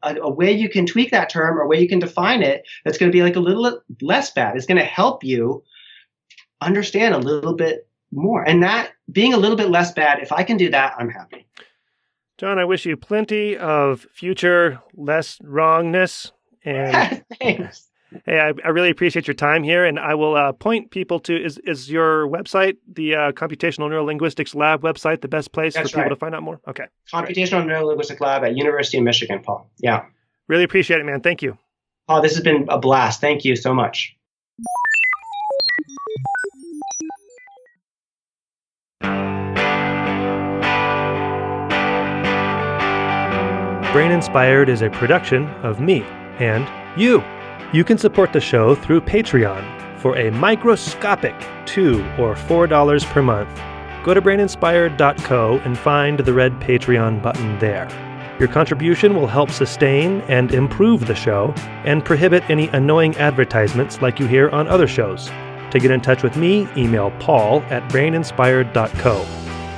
a way you can tweak that term or a way you can define it that's going to be like a little less bad? It's going to help you understand a little bit more. And that being a little bit less bad, if I can do that, I'm happy. John, I wish you plenty of future less wrongness. And thanks. Hey, I really appreciate your time here, and I will point people to, is your website, the Computational Neurolinguistics Lab website, the best place for people to find out more? Okay. Computational Neurolinguistics Lab at University of Michigan, Paul. Yeah. Really appreciate it, man. Thank you. Paul, this has been a blast. Thank you so much. Brain Inspired is a production of me and you. You can support the show through Patreon for a microscopic $2 or $4 per month. Go to braininspired.co and find the red Patreon button there. Your contribution will help sustain and improve the show and prohibit any annoying advertisements like you hear on other shows. To get in touch with me, email paul@braininspired.co.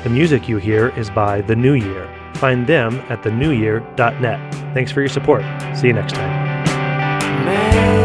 The music you hear is by The New Year. Find them at thenewyear.net. Thanks for your support. See you next time. Man.